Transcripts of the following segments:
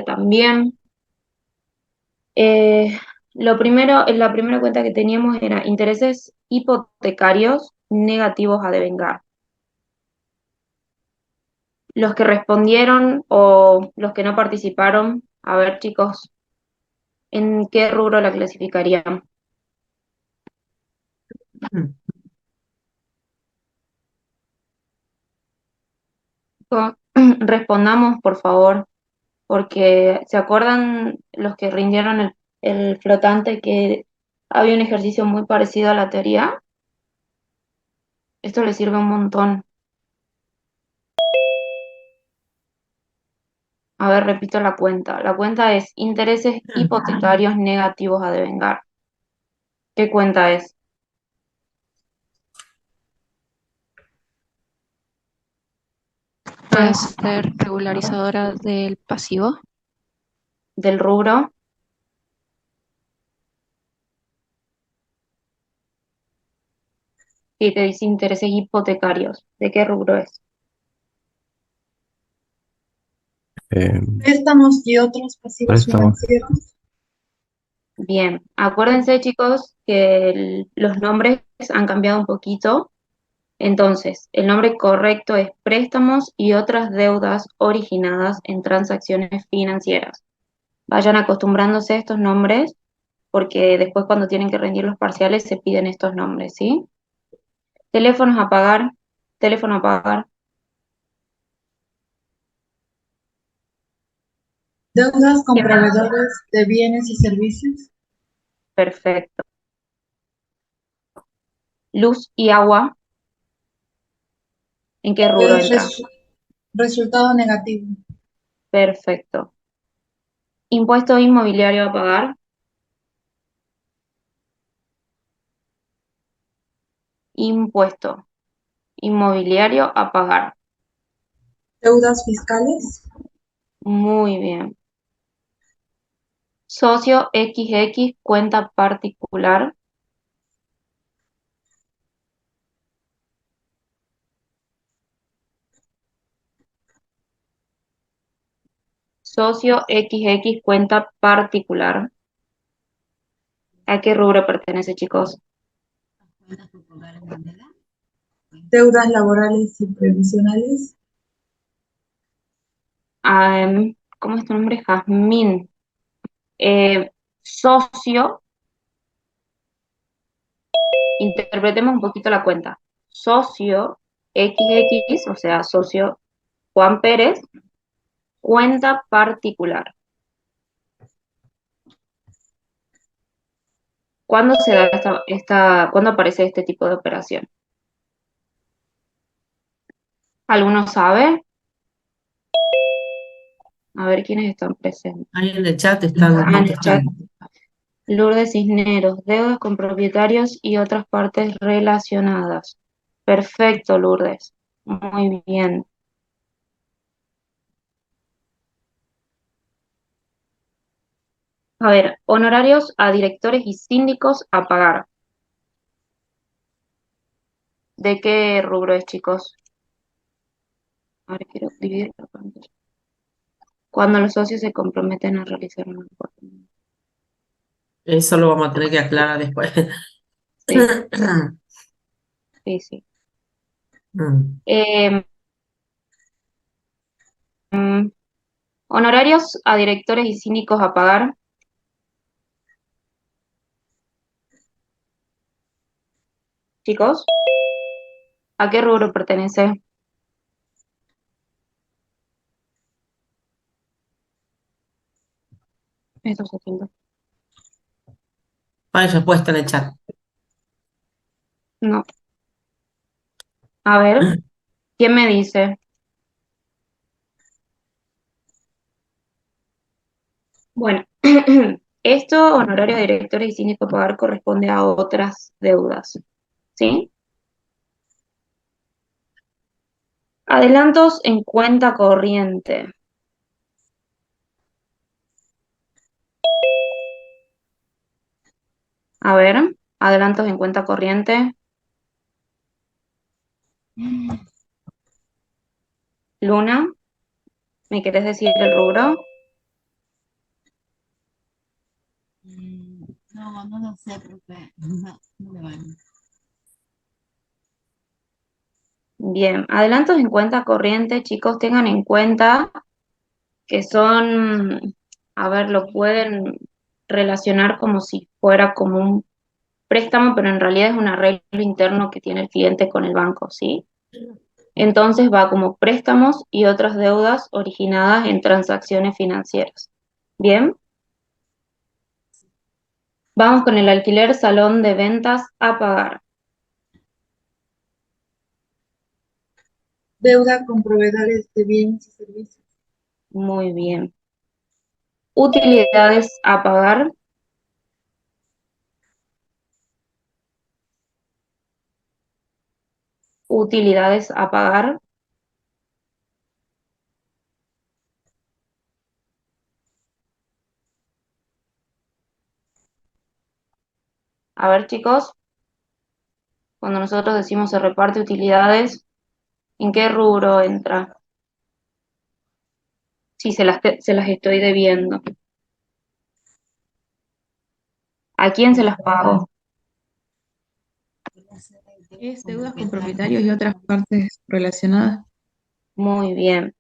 también. Eh, la primera cuenta que teníamos era intereses hipotecarios negativos a devengar. Los que respondieron o los que no participaron, a ver chicos, ¿en qué rubro la clasificarían? Mm. Respondamos, por favor, porque ¿se acuerdan los que rindieron el flotante que había un ejercicio muy parecido a la teoría? Esto les sirve un montón. A ver, repito la cuenta. La cuenta es intereses hipotecarios negativos a devengar. ¿Qué cuenta es? Puede ser regularizadora del pasivo. Del rubro. Sí, te dice intereses hipotecarios. ¿De qué rubro es? Eh, Préstamos y otros pasivos préstamos. financieros. Bien, acuérdense chicos que los nombres han cambiado un poquito. Entonces, el nombre correcto es préstamos y otras deudas originadas en transacciones financieras. Vayan acostumbrándose a estos nombres porque después cuando tienen que rendir los parciales se piden estos nombres, ¿sí? Teléfonos a pagar, teléfono a pagar, Deudas con ¿quién me dice? proveedores de bienes y servicios. Perfecto. Luz y agua, ¿en qué rubro Es entra? resultado negativo. Perfecto. Impuesto inmobiliario a pagar, impuesto inmobiliario a pagar. Deudas fiscales. Muy bien. Socio XX, cuenta particular. Socio XX, cuenta particular. ¿A qué rubro pertenece, chicos? Deudas laborales y previsionales. ¿Cómo es tu nombre? Jazmín. Socio, interpretemos un poquito la cuenta. Socio XX, o sea, socio Juan Pérez, cuenta particular. ¿Cuándo se da cuándo aparece este tipo de operación? ¿Alguno sabe? A ver quiénes están presentes. Ahí en el chat están Ah, en el chat. contestando. Lourdes Cisneros, deudas con propietarios y otras partes relacionadas. Perfecto, Lourdes. Muy bien. A ver, honorarios a directores y síndicos a pagar. ¿De qué rubro es, chicos? A ver, quiero dividir la pantalla. Cuando los socios se comprometen a realizar un acuerdo. Eso lo vamos a tener que aclarar después. Sí, sí, sí. Mm. Eh, mm, honorarios a directores y síndicos a pagar. Chicos, ¿a qué rubro pertenece? Estos asuntos. Hay respuesta en el chat. No. A ver, ¿quién me dice? Bueno, esto, honorario de directores y síndicos a pagar, corresponde a otras deudas. ¿Sí? Adelantos en cuenta corriente. A ver, adelantos en cuenta corriente. Luna, ¿me querés decir el rubro? No, no lo sé, profe. No, no me vale. Bien, adelantos en cuenta corriente, chicos, tengan en cuenta que son, a ver, lo pueden relacionar como si fuera como un préstamo, pero en realidad es un arreglo interno que tiene el cliente con el banco, ¿sí? Entonces va como préstamos y otras deudas originadas en transacciones financieras. Bien, vamos con el alquiler salón de ventas a pagar. Deuda con proveedores de bienes y servicios. Muy bien. Utilidades a pagar. Utilidades a pagar. A ver, chicos, cuando nosotros decimos se reparte utilidades, ¿en qué rubro entra? Sí, se las estoy debiendo. ¿A quién se las pago? Es deudas con propietarios y otras partes relacionadas. Muy bien.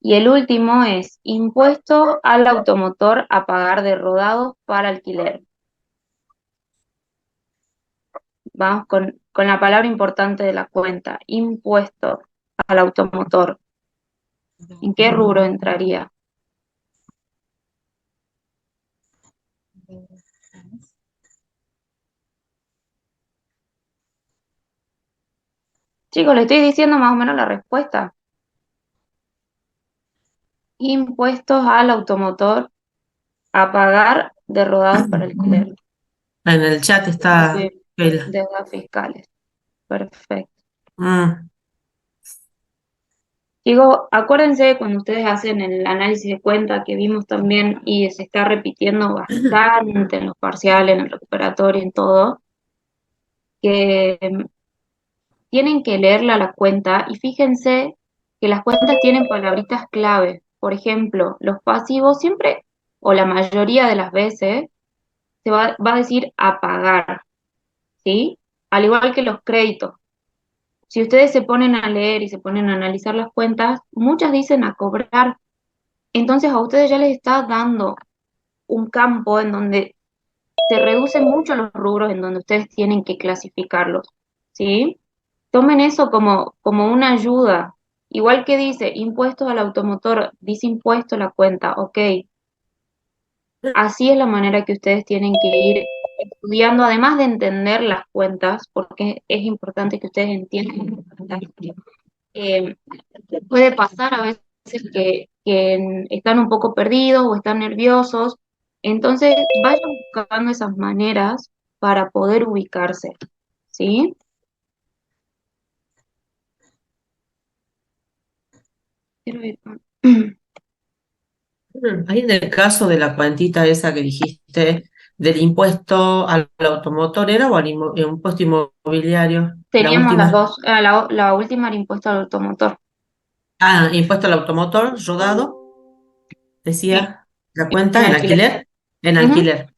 Y el último es impuesto al automotor a pagar de rodados para alquiler. Vamos con la palabra importante de la cuenta, impuesto al automotor. ¿En qué rubro entraría? Chicos, le estoy diciendo más o menos la respuesta. Impuestos al automotor a pagar de rodados para alquiler. En el chat está Muy Keila. deudas fiscales. Perfecto. Mm, Digo, acuérdense cuando ustedes hacen el análisis de cuenta que vimos también y se está repitiendo bastante en los parciales, en el recuperatorio, en todo, que tienen que leerla la cuenta y fíjense que las cuentas tienen palabritas clave. Por ejemplo, los pasivos siempre, o la mayoría de las veces, va a decir a pagar, ¿sí? Al igual que los créditos. Si ustedes se ponen a leer y se ponen a analizar las cuentas, muchas dicen a cobrar. Entonces a ustedes ya les está dando un campo en donde se reducen mucho los rubros en donde ustedes tienen que clasificarlos, ¿sí? Tomen eso como una ayuda. Igual que dice impuestos al automotor, dice impuesto a la cuenta, ok. Así es la manera que ustedes tienen que ir estudiando, además de entender las cuentas, porque es importante que ustedes entiendan las cuentas. Eh, Puede pasar a veces que están un poco perdidos o están nerviosos, entonces vayan buscando esas maneras para poder ubicarse, ¿sí? Quiero ir con- Ahí en el caso de la cuentita esa que dijiste del impuesto al automotor, ¿era o al impuesto inmobiliario? La Teníamos las última. dos. La última era impuesto al automotor. Ah, impuesto al automóvil rodado, Sí, decía la en cuenta en alquiler. alquiler, en Ujú. alquiler.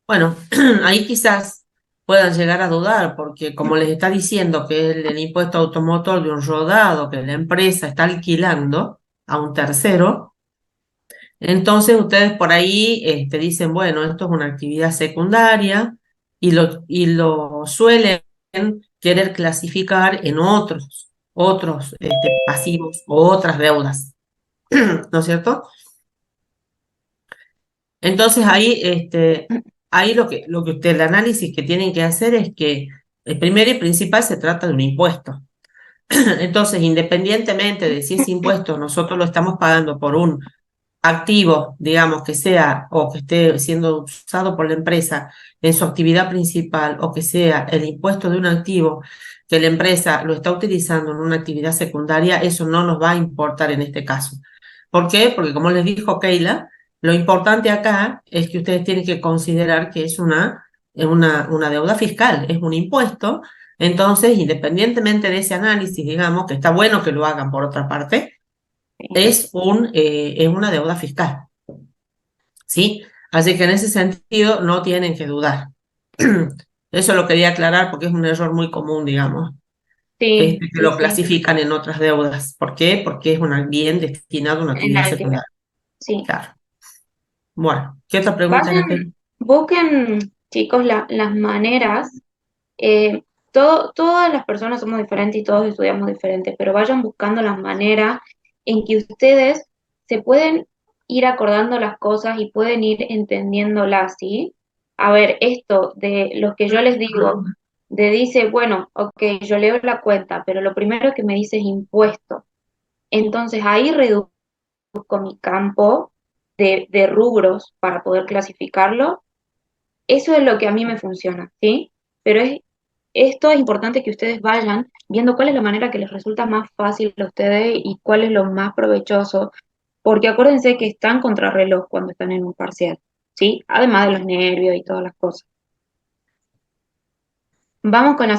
Bueno, ahí quizás puedan llegar a dudar, porque como les está diciendo que el impuesto automotor de un rodado que la empresa está alquilando a un tercero, entonces ustedes por ahí dicen, bueno, esto es una actividad secundaria y lo suelen querer clasificar en otros pasivos o otras deudas. ¿No es cierto? Entonces ahí el análisis que tienen que hacer es que el primero y principal se trata de un impuesto. Entonces, independientemente de si ese impuesto nosotros lo estamos pagando por un activo, digamos, que sea o que esté siendo usado por la empresa en su actividad principal o que sea el impuesto de un activo que la empresa lo está utilizando en una actividad secundaria, eso no nos va a importar en este caso. ¿Por qué? Porque como les dijo Keila, lo importante acá es que ustedes tienen que considerar que es una deuda fiscal, es un impuesto. Entonces, independientemente de ese análisis, digamos, que está bueno que lo hagan por otra parte, es una deuda fiscal, ¿sí? Así que en ese sentido no tienen que dudar. Eso lo quería aclarar porque es un error muy común, digamos, Sí, que sí, lo sí, clasifican en otras deudas. ¿Por qué? Porque es un bien destinado a una en actividad alquiler, secundaria. sí. Claro. Bueno, ¿qué otra pregunta le tengo? Vayan, busquen, chicos, las maneras. Todas las personas somos diferentes y todos estudiamos diferente, pero vayan buscando las maneras en que ustedes se pueden ir acordando las cosas y pueden ir entendiéndolas, ¿sí? A ver, esto de los que yo les digo, de dice, bueno, ok, yo leo la cuenta, pero lo primero que me dice es impuesto. Entonces ahí reduzco mi campo de rubros para poder clasificarlo. Eso es lo que a mí me funciona, ¿sí? Pero esto es importante que ustedes vayan viendo cuál es la manera que les resulta más fácil a ustedes y cuál es lo más provechoso, porque acuérdense que están contrarreloj cuando están en un parcial, ¿sí? Además de los nervios y todas las cosas. Vamos con la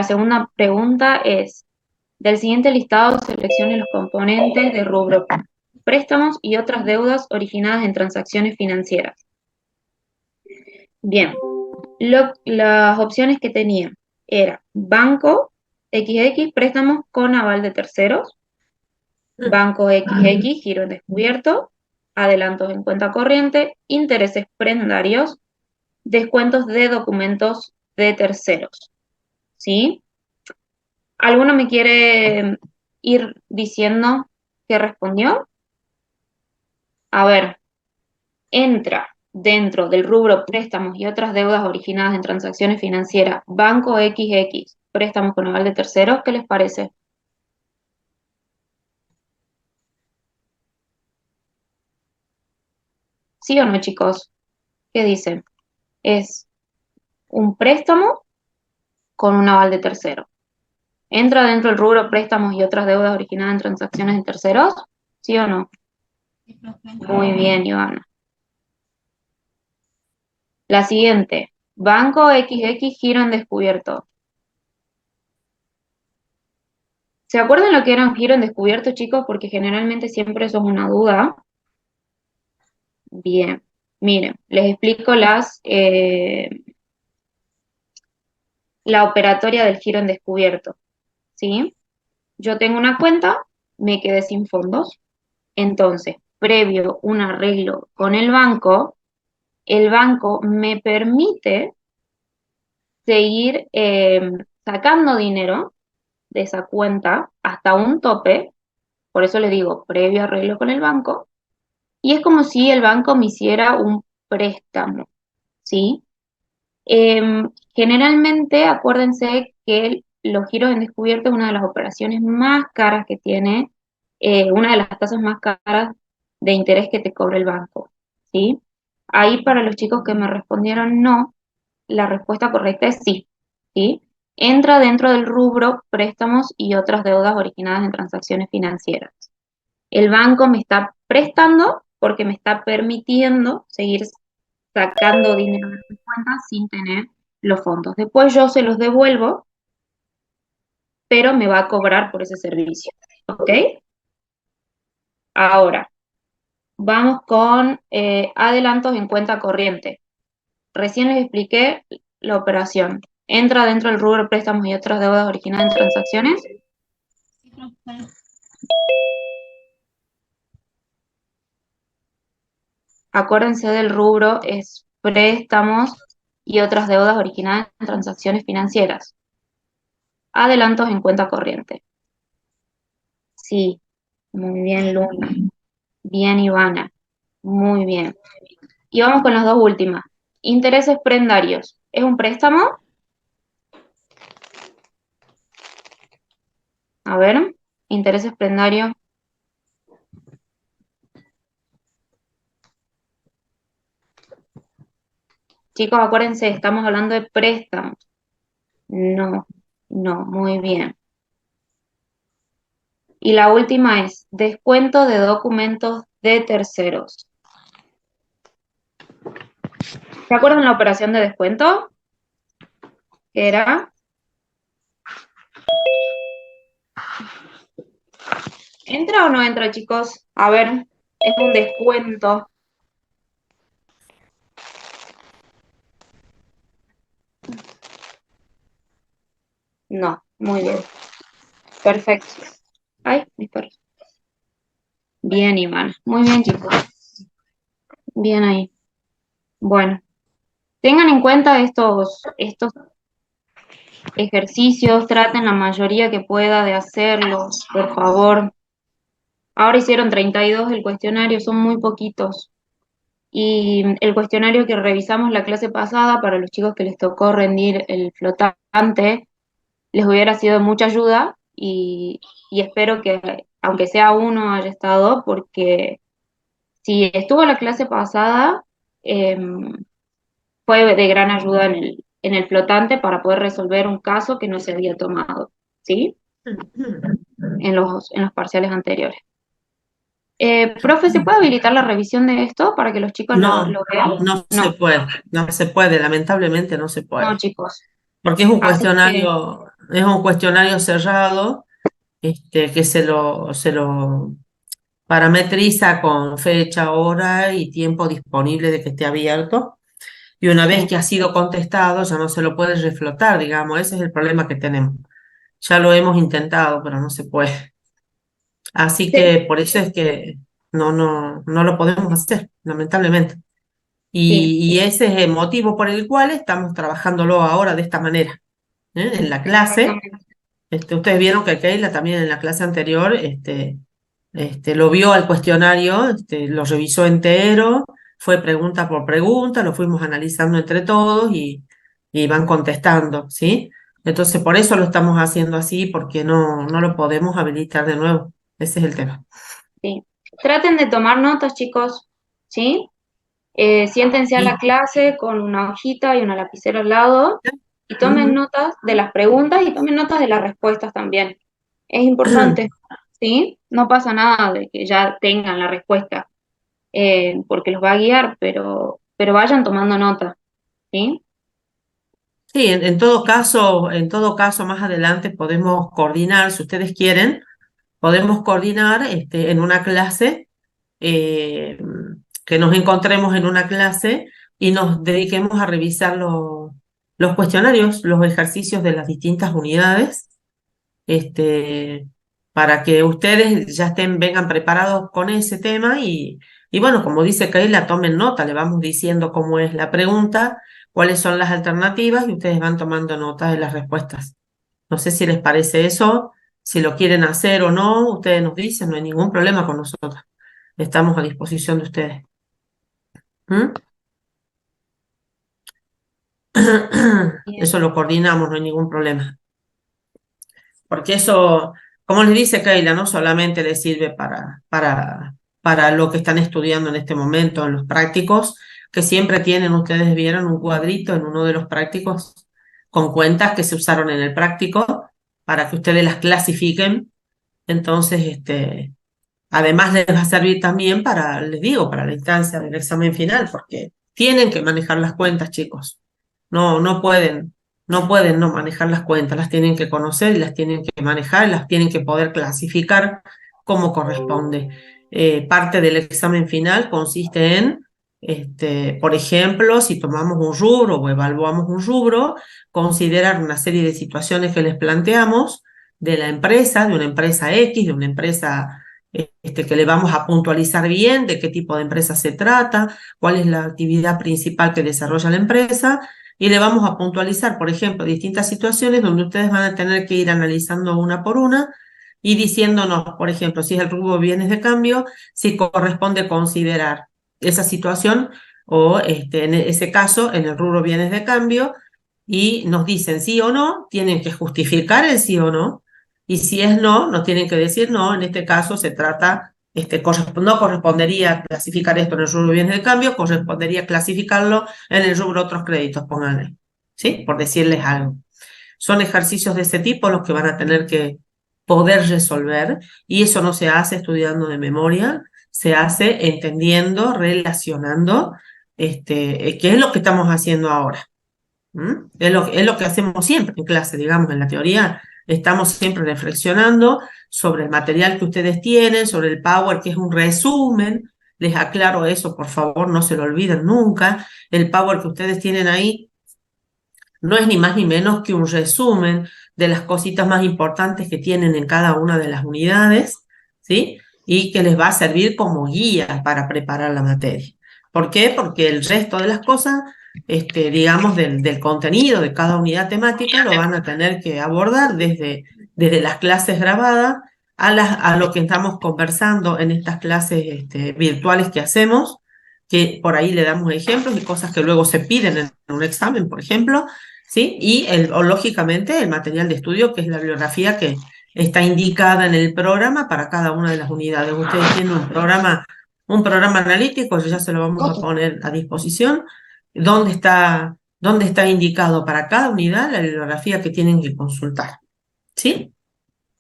segunda pregunta es, del siguiente listado seleccione los componentes de rubro préstamos y otras deudas originadas en transacciones financieras. Bien, las opciones que tenía era banco XX, préstamos con aval de terceros, banco XX, giro en descubierto, adelantos en cuenta corriente, intereses prendarios, descuentos de documentos de terceros. ¿Sí? ¿Alguno me quiere ir diciendo qué respondió? A ver, entra dentro del rubro préstamos y otras deudas originadas en transacciones financieras, Banco XX, préstamos con aval de terceros, ¿qué les parece? ¿Sí o no, chicos? ¿Qué dicen? Es un préstamo con un aval de tercero. ¿Entra dentro del rubro préstamos y otras deudas originadas en transacciones de terceros? ¿Sí o no? Sí, profe. Muy bien, Ivana. La siguiente, Banco XX, giro en descubierto. ¿Se acuerdan lo que era un giro en descubierto, chicos? Porque generalmente siempre eso es una duda. Bien, miren, les explico la operatoria del giro en descubierto, ¿sí? Yo tengo una cuenta, me quedé sin fondos, entonces, previo un arreglo con el banco me permite seguir sacando dinero de esa cuenta hasta un tope, por eso le digo, previo arreglo con el banco, y es como si el banco me hiciera un préstamo, ¿sí? Generalmente, acuérdense que los giros en descubierto es una de las operaciones más caras que tiene, una de las tasas más caras de interés que te cobra el banco, ¿sí? Ahí para los chicos que me respondieron no, la respuesta correcta es sí, ¿sí? Entra dentro del rubro préstamos y otras deudas originadas en transacciones financieras. El banco me está prestando porque me está permitiendo seguir sacando dinero de mi cuenta sin tener los fondos. Después yo se los devuelvo, pero me va a cobrar por ese servicio. ¿Ok? Ahora, vamos con adelantos en cuenta corriente. Recién les expliqué la operación. Entra dentro del rubro préstamos y otras deudas originadas en transacciones. Sí, profe. Acuérdense del rubro es préstamos y otras deudas originadas en transacciones financieras. Adelantos en cuenta corriente. Sí, muy bien, Luna. Bien, Ivana. Muy bien. Y vamos con las dos últimas. Intereses prendarios. ¿Es un préstamo? A ver, intereses prendarios. Chicos, acuérdense, estamos hablando de préstamos. No, no, muy bien. Y la última es descuento de documentos de terceros. ¿Se acuerdan la operación de descuento? ¿Qué era? ¿Entra o no entra, chicos? A ver, es un descuento. No, muy bien. Perfecto. Ay, mis perros. Bien, Iván. Muy bien, chicos. Bien ahí. Bueno, tengan en cuenta estos ejercicios, traten la mayoría que pueda de hacerlos, por favor. Ahora hicieron 32 el cuestionario, son muy poquitos. Y el cuestionario que revisamos la clase pasada para los chicos que les tocó rendir el flotante, les hubiera sido de mucha ayuda y espero que, aunque sea uno, haya estado, porque si estuvo la clase pasada, fue de gran ayuda en el flotante para poder resolver un caso que no se había tomado, ¿sí? En los parciales anteriores. Profe, ¿se puede habilitar la revisión de esto para que los chicos No, lo vean? no se No, puede, no se puede, lamentablemente no se no, puede. chicos. Porque Así que, es un cuestionario cerrado, que se lo parametriza con fecha, hora y tiempo disponible de que esté abierto. Y una vez sí, que ha sido contestado, ya no se lo puede reflotar, digamos. Ese es el problema que tenemos. Ya lo hemos intentado, pero no se puede. Así sí, que por eso es que no lo podemos hacer, lamentablemente. sí, Y ese es el motivo por el cual estamos trabajándolo ahora de esta manera, ¿eh? En la clase. exactamente. Ustedes vieron que Keila también en la clase anterior lo vio al cuestionario, lo revisó entero, fue pregunta por pregunta, lo fuimos analizando entre todos y van contestando, ¿sí? Entonces, por eso lo estamos haciendo así, porque no lo podemos habilitar de nuevo. Ese es el tema. Sí. Traten de tomar notas, chicos, ¿sí? Siéntense a la Sí. clase con una hojita y una lapicera al lado y tomen Ujú. notas de las preguntas y tomen notas de las respuestas también. Es importante, ¿sí? No pasa nada de que ya tengan la respuesta, porque los va a guiar, pero vayan tomando nota, ¿sí? Sí, en todo caso, más adelante podemos coordinar, si ustedes quieren, podemos coordinar en una clase, eh, que nos encontremos en una clase y nos dediquemos a revisar los cuestionarios, los ejercicios de las distintas unidades, este, para que ustedes ya vengan preparados con ese tema y bueno, como dice Keila, tomen nota, le vamos diciendo cómo es la pregunta, cuáles son las alternativas y ustedes van tomando nota de las respuestas. No sé si les parece eso, si lo quieren hacer o no, ustedes nos dicen, no hay ningún problema con nosotros. Estamos a disposición de ustedes. ¿Mm? Bien, Eso lo coordinamos, no hay ningún problema. Porque eso, como les dice Keila, no solamente les sirve para lo que están estudiando en este momento, en los prácticos, que siempre tienen, ustedes vieron un cuadrito en uno de los prácticos con cuentas que se usaron en el práctico para que ustedes las clasifiquen. Entonces, además les va a servir también para, les digo, para la instancia del examen final, porque tienen que manejar las cuentas, chicos. No pueden no manejar las cuentas, las tienen que conocer y las tienen que manejar y las tienen que poder clasificar como corresponde. Parte del examen final consiste en, por ejemplo, si tomamos un rubro o evaluamos un rubro, considerar una serie de situaciones que les planteamos de la empresa, de una empresa X, de una empresa que le vamos a puntualizar bien de qué tipo de empresa se trata, cuál es la actividad principal que desarrolla la empresa, y le vamos a puntualizar, por ejemplo, distintas situaciones donde ustedes van a tener que ir analizando una por una y diciéndonos, por ejemplo, si es el rubro bienes de cambio, si corresponde considerar esa situación o en ese caso en el rubro bienes de cambio y nos dicen sí o no, tienen que justificar el sí o no y si es no, nos tienen que decir no, en este caso se trata, no correspondería clasificar esto en el rubro bienes de cambio, correspondería clasificarlo en el rubro otros créditos, pónganle, ¿sí? Por decirles algo. Son ejercicios de ese tipo los que van a tener que poder resolver y eso no se hace estudiando de memoria, se hace entendiendo, relacionando, que es lo que estamos haciendo ahora. Es lo que hacemos siempre en clase, digamos, en la teoría. Estamos siempre reflexionando sobre el material que ustedes tienen, sobre el Power, que es un resumen. Les aclaro eso, por favor, no se lo olviden nunca. El Power que ustedes tienen ahí no es ni más ni menos que un resumen de las cositas más importantes que tienen en cada una de las unidades, ¿sí? Y que les va a servir como guía para preparar la materia. ¿Por qué? Porque el resto de las cosas, digamos, del contenido de cada unidad temática lo van a tener que abordar desde las clases grabadas a lo que estamos conversando en estas clases virtuales que hacemos, que por ahí le damos ejemplos y cosas que luego se piden en un examen, por ejemplo, ¿sí? Y lógicamente el material de estudio, que es la bibliografía que está indicada en el programa para cada una de las unidades. Ustedes tienen un programa analítico, ya se lo vamos a poner a disposición, donde está indicado para cada unidad la bibliografía que tienen que consultar, ¿sí?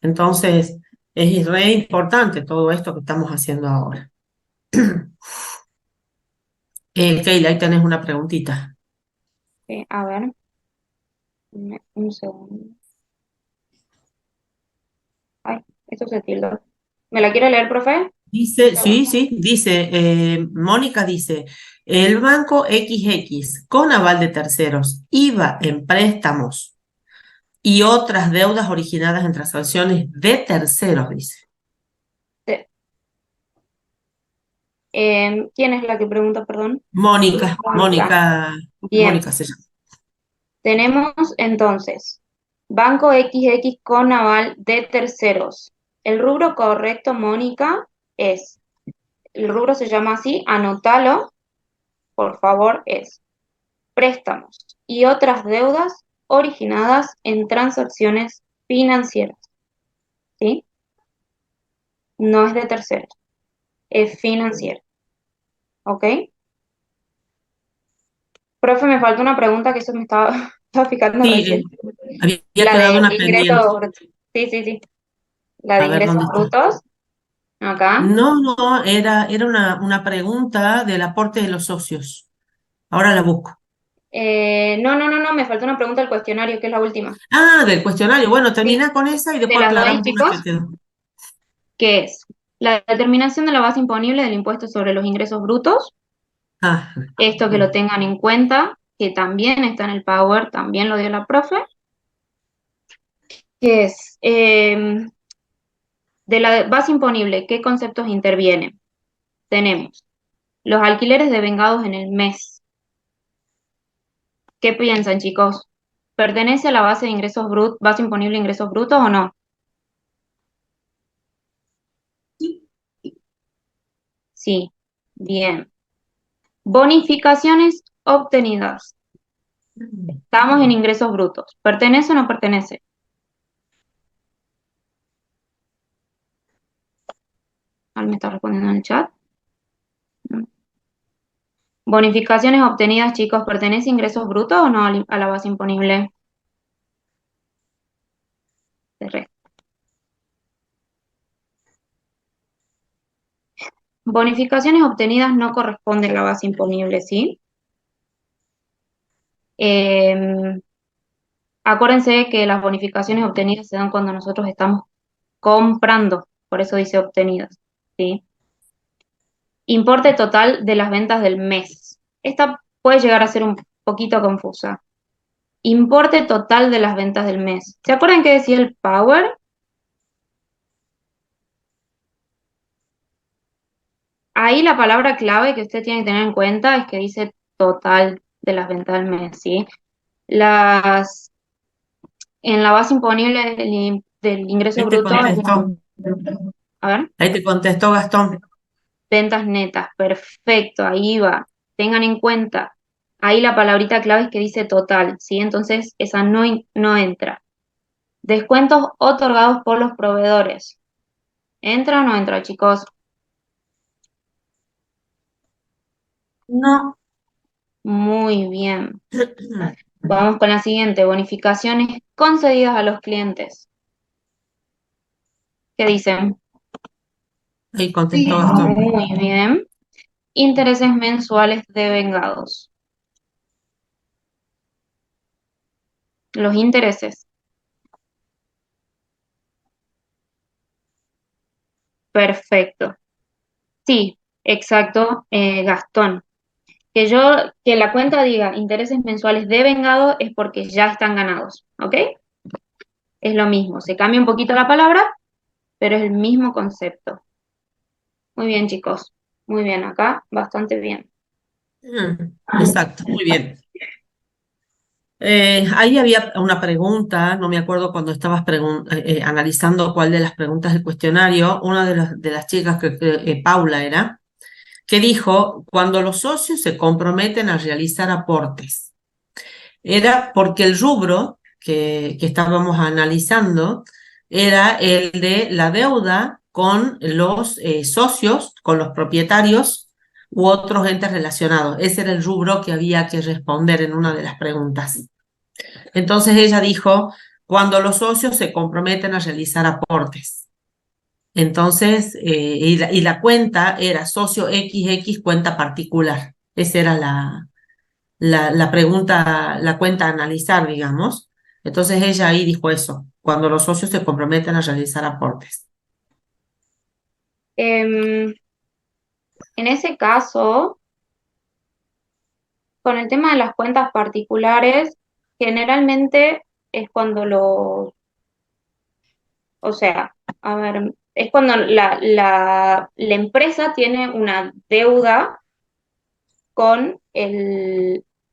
Entonces, es re importante todo esto que estamos haciendo ahora. Keila, ahí tenés una preguntita. A ver, un segundo. Ay, esto se tildó. ¿Me la quiere leer, profe? Dice, sí, dice, Mónica dice, el banco XX con aval de terceros iba en préstamos y otras deudas originadas en transacciones de terceros, dice. Sí. ¿Quién es la que pregunta, perdón? Mónica, Mónica. Bien, Mónica se llama. tenemos entonces Banco XX con aval de terceros. El rubro correcto, Mónica, el rubro se llama así, anótalo, por favor, es préstamos y otras deudas originadas en transacciones financieras, ¿sí? No es de terceros, es financiera, ¿ok? Profe, me falta una pregunta que eso me estaba, estaba fijando Sí, recién. había La quedado de una pendiente. ingresos brutos. Sí, sí, sí. La de A ver, ingresos ¿dónde está? brutos, acá. No, era una pregunta del aporte de los socios. Ahora la busco. No, me falta una pregunta del cuestionario, que es la última. Ah, del cuestionario. Bueno, Sí, termina con esa y de después las dos, aclaramos una que chicos, quedó. que es la determinación de la base imponible del impuesto sobre los ingresos brutos. Ah, Esto que lo tengan en cuenta, que también está en el Power, también lo dio la profe, que es de la base imponible, ¿qué conceptos intervienen? Tenemos los alquileres devengados en el mes. ¿Qué piensan, chicos? ¿Pertenece a la base de ingresos brutos, base imponible de ingresos brutos o no? Sí, bien. Bonificaciones obtenidas. Estamos en ingresos brutos. ¿Pertenece o no pertenece? ¿Alguien me está respondiendo en el chat? No. Bonificaciones obtenidas, chicos, ¿pertenece a ingresos brutos o no a la base imponible? Correcto. Bonificaciones obtenidas no corresponden a la base imponible, ¿sí? Eh, Acuérdense que las bonificaciones obtenidas se dan cuando nosotros estamos comprando, por eso dice obtenidas, ¿sí? Importe total de las ventas del mes. Esta puede llegar a ser un poquito confusa. Importe total de las ventas del mes. ¿Se acuerdan qué decía el Power? Ahí la palabra clave que usted tiene que tener en cuenta es que dice total de las ventas del mes, ¿sí? Las, en la base imponible del ingreso ahí te bruto, contestó. a ver, Ahí te contestó Gastón. ventas netas, perfecto, ahí va. Tengan en cuenta, ahí la palabrita clave es que dice total, ¿sí? Entonces esa no entra. Descuentos otorgados por los proveedores. ¿Entra o no entra, chicos? No, Muy bien. Vamos con la siguiente, bonificaciones concedidas a los clientes. ¿Qué dicen? Ahí contestó sí, Gastón. Muy bien. Intereses mensuales devengados. Los intereses. Perfecto. Sí, exacto, Gastón. Que la cuenta diga intereses mensuales devengados es porque ya están ganados, ¿ok? Es lo mismo, se cambia un poquito la palabra, pero es el mismo concepto. Muy bien, chicos. Muy bien, acá bastante bien. Exacto, muy bien. Ahí había una pregunta, no me acuerdo cuando estabas analizando cuál de las preguntas del cuestionario, una de las chicas, Paula era, que dijo, cuando los socios se comprometen a realizar aportes. Era porque el rubro que estábamos analizando era el de la deuda con los socios, con los propietarios u otros entes relacionados. Ese era el rubro que había que responder en una de las preguntas. Entonces ella dijo, cuando los socios se comprometen a realizar aportes. Entonces, y la cuenta era socio XX cuenta particular. Esa era la pregunta, la cuenta a analizar, digamos. Entonces ella ahí dijo eso, cuando los socios se comprometen a realizar aportes. En ese caso, con el tema de las cuentas particulares, generalmente es cuando o sea, a ver, es cuando la empresa tiene una deuda con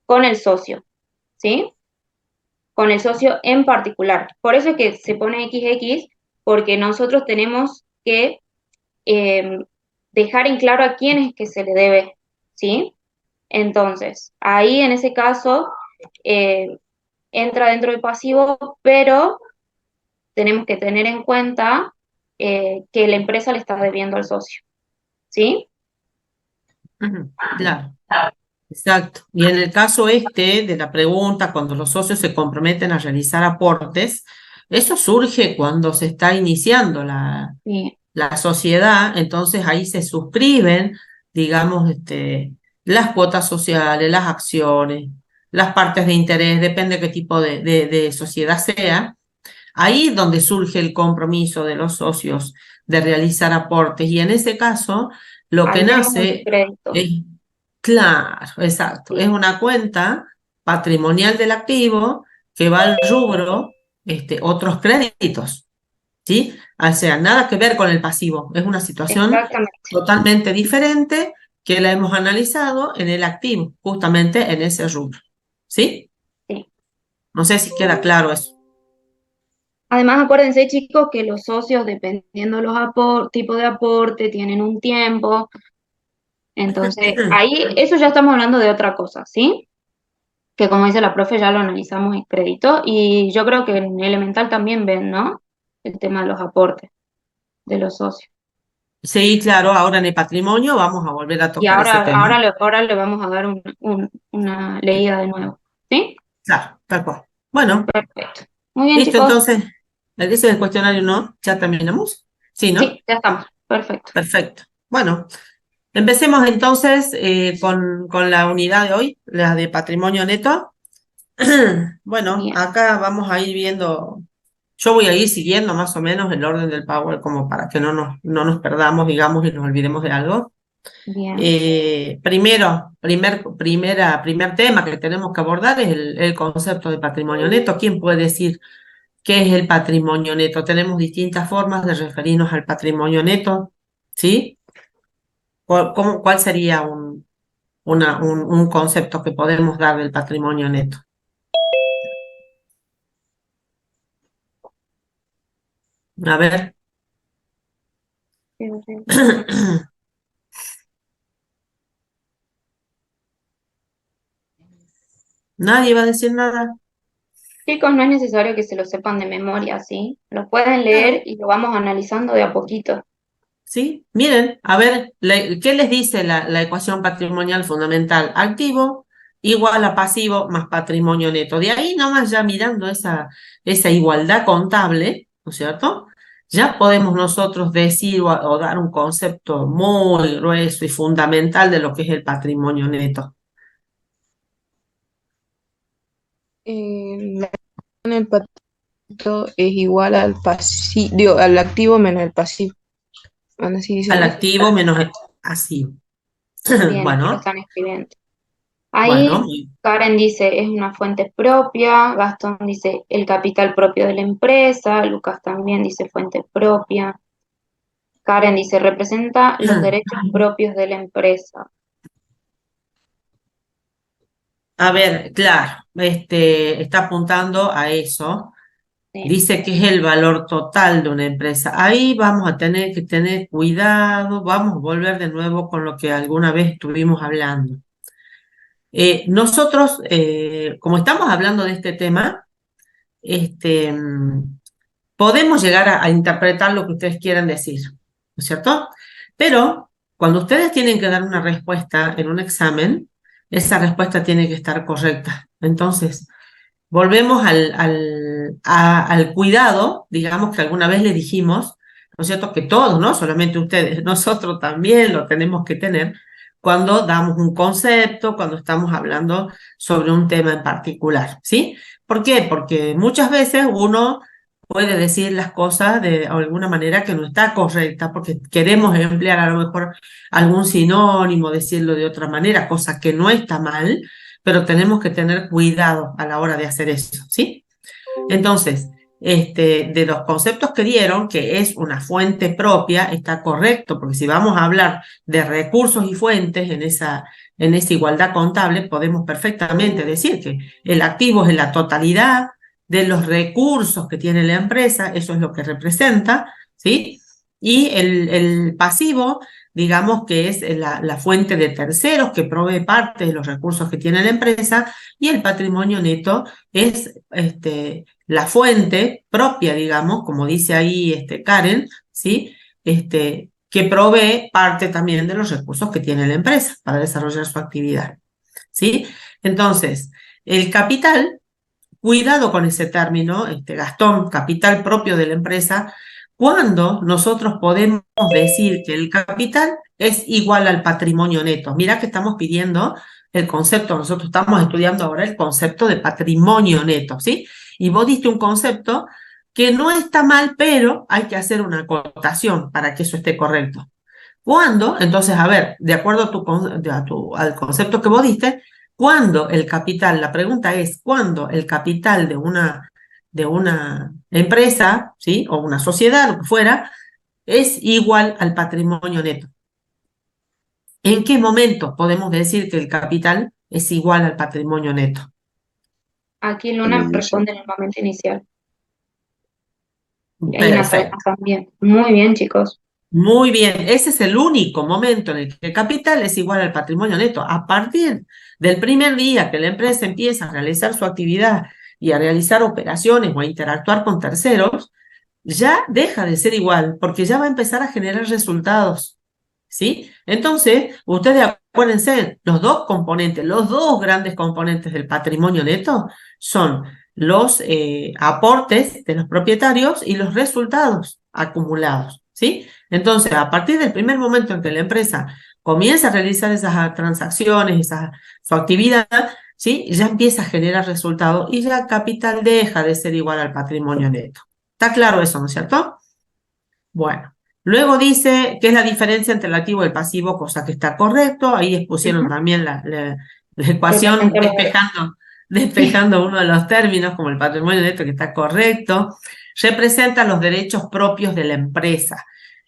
con el socio, ¿sí? Con el socio en particular. Por eso es que se pone XX, porque nosotros tenemos que eh, dejar en claro a quién es que se le debe, ¿sí? Entonces, ahí en ese caso eh, entra dentro del pasivo, pero tenemos que tener en cuenta que la empresa le está debiendo al socio, ¿sí? Claro, exacto. Y en el caso este de la pregunta, cuando los socios se comprometen a realizar aportes, eso surge cuando se está iniciando Sí, la sociedad, entonces ahí se suscriben, digamos, las cuotas sociales, las acciones, las partes de interés, depende qué tipo de sociedad sea. Ahí es donde surge el compromiso de los socios de realizar aportes y en ese caso lo que ahí tenemos un nace crédito, es, claro, exacto, es sí, una cuenta patrimonial del activo que va al rubro otros créditos. ¿Sí? O sea, nada que ver con el pasivo. Es una situación exactamente, totalmente diferente que la hemos analizado en el activo, justamente en ese rubro. ¿Sí? sí. No sé si queda claro eso. Además, acuérdense, chicos, que los socios, dependiendo los tipos de aporte, tienen un tiempo. Entonces, ahí, eso ya estamos hablando de otra cosa, ¿sí? Que como dice la profe, ya lo analizamos en crédito. Y yo creo que en elemental también ven, ¿no? El tema de los aportes de los socios. Sí, claro, ahora en el patrimonio vamos a volver a Y tocar ese tema. ahora le vamos a dar una leída de nuevo. ¿Sí? Claro, tal cual. Bueno, Perfecto. Muy bien, listo, chicos. entonces, ese del cuestionario no, ya terminamos. Sí, ¿no? Sí, ya estamos. Perfecto. Perfecto. Bueno, empecemos entonces con la unidad de hoy, la de patrimonio neto. Bueno, Bien, acá vamos a ir viendo, yo voy a ir siguiendo más o menos el orden del Power como para que no nos perdamos, digamos, y nos olvidemos de algo. bien. Primer tema que tenemos que abordar es el concepto de patrimonio neto. ¿Quién puede decir qué es el patrimonio neto? Tenemos distintas formas de referirnos al patrimonio neto, ¿sí? ¿Cuál sería un concepto que podemos dar del patrimonio neto? A ver. Nadie va a decir nada. Chicos, no es necesario que se lo sepan de memoria, ¿sí? Lo pueden leer Claro, y lo vamos analizando de a poquito. ¿sí? Miren, a ver, ¿qué les dice la ecuación patrimonial fundamental? Activo igual a pasivo más patrimonio neto. De ahí nomás ya mirando esa igualdad contable, ¿no es cierto? Ya podemos nosotros decir o dar un concepto muy grueso y fundamental de lo que es el patrimonio neto. La en el patrimonio es igual al pasivo, al activo menos el pasivo. Bueno, así dice, Al ¿no? activo menos así. Bien, acá lo Bueno. están escribiendo. Ahí Bueno, Karen dice es una fuente propia, Gastón dice el capital propio de la empresa, Lucas también dice fuente propia, Karen dice representa los derechos propios de la empresa. a ver, claro, está apuntando a eso. Sí. Dice que es el valor total de una empresa. Ahí vamos a tener que tener cuidado, vamos a volver de nuevo con lo que alguna vez estuvimos hablando. Nosotros, como estamos hablando de este tema, podemos llegar a interpretar lo que ustedes quieran decir, ¿no es cierto? Pero cuando ustedes tienen que dar una respuesta en un examen, esa respuesta tiene que estar correcta. Entonces, volvemos al cuidado, digamos que alguna vez le dijimos, ¿no es cierto? Que todos, no solamente ustedes, nosotros también lo tenemos que tener cuando damos un concepto, cuando estamos hablando sobre un tema en particular, ¿sí? ¿Por qué? Porque muchas veces uno puede decir las cosas de alguna manera que no está correcta, porque queremos emplear a lo mejor algún sinónimo, decirlo de otra manera, cosa que no está mal, pero tenemos que tener cuidado a la hora de hacer eso, ¿sí? Entonces, de los conceptos que dieron, que es una fuente propia, está correcto, porque si vamos a hablar de recursos y fuentes en esa igualdad contable, podemos perfectamente decir que el activo es la totalidad de los recursos que tiene la empresa, eso es lo que representa, ¿sí? Y el pasivo, digamos que es la fuente de terceros que provee parte de los recursos que tiene la empresa, y el patrimonio neto es la fuente propia, digamos, como dice ahí Karen, ¿sí? Que provee parte también de los recursos que tiene la empresa para desarrollar su actividad, ¿sí? Entonces, el capital, cuidado con ese término, Gastón, capital propio de la empresa, cuando nosotros podemos decir que el capital es igual al patrimonio neto. Mirá que estamos pidiendo el concepto, nosotros estamos estudiando ahora el concepto de patrimonio neto, ¿sí? Y vos diste un concepto que no está mal, pero hay que hacer una acotación para que eso esté correcto. ¿Cuándo? Entonces, a ver, de acuerdo al concepto que vos diste, ¿cuándo el capital? La pregunta es, ¿cuándo el capital de una empresa, ¿sí? O una sociedad, lo que fuera, es igual al patrimonio neto? ¿En qué momento podemos decir que el capital es igual al patrimonio neto? Aquí El Luna inicio. responde en el momento inicial. Y ahí Natalia Perfecto. también. Muy bien, chicos. Muy bien, ese es el único momento en el que el capital es igual al patrimonio neto. A partir del primer día que la empresa empieza a realizar su actividad y a realizar operaciones o a interactuar con terceros, ya deja de ser igual, porque ya va a empezar a generar resultados, ¿sí? Entonces, ustedes acuérdense, los dos componentes, los dos grandes componentes del patrimonio neto son los aportes de los propietarios y los resultados acumulados, ¿sí? Entonces, a partir del primer momento en que la empresa comienza a realizar esas transacciones, su actividad, ¿sí? Ya empieza a generar resultados y ya el capital deja de ser igual al patrimonio neto. ¿Está claro eso, no es cierto? Bueno, luego dice qué es la diferencia entre el activo y el pasivo, cosa que está correcto. Ahí expusieron también la ecuación despejando uno de los términos, como el patrimonio neto, que está correcto. Representa los derechos propios de la empresa.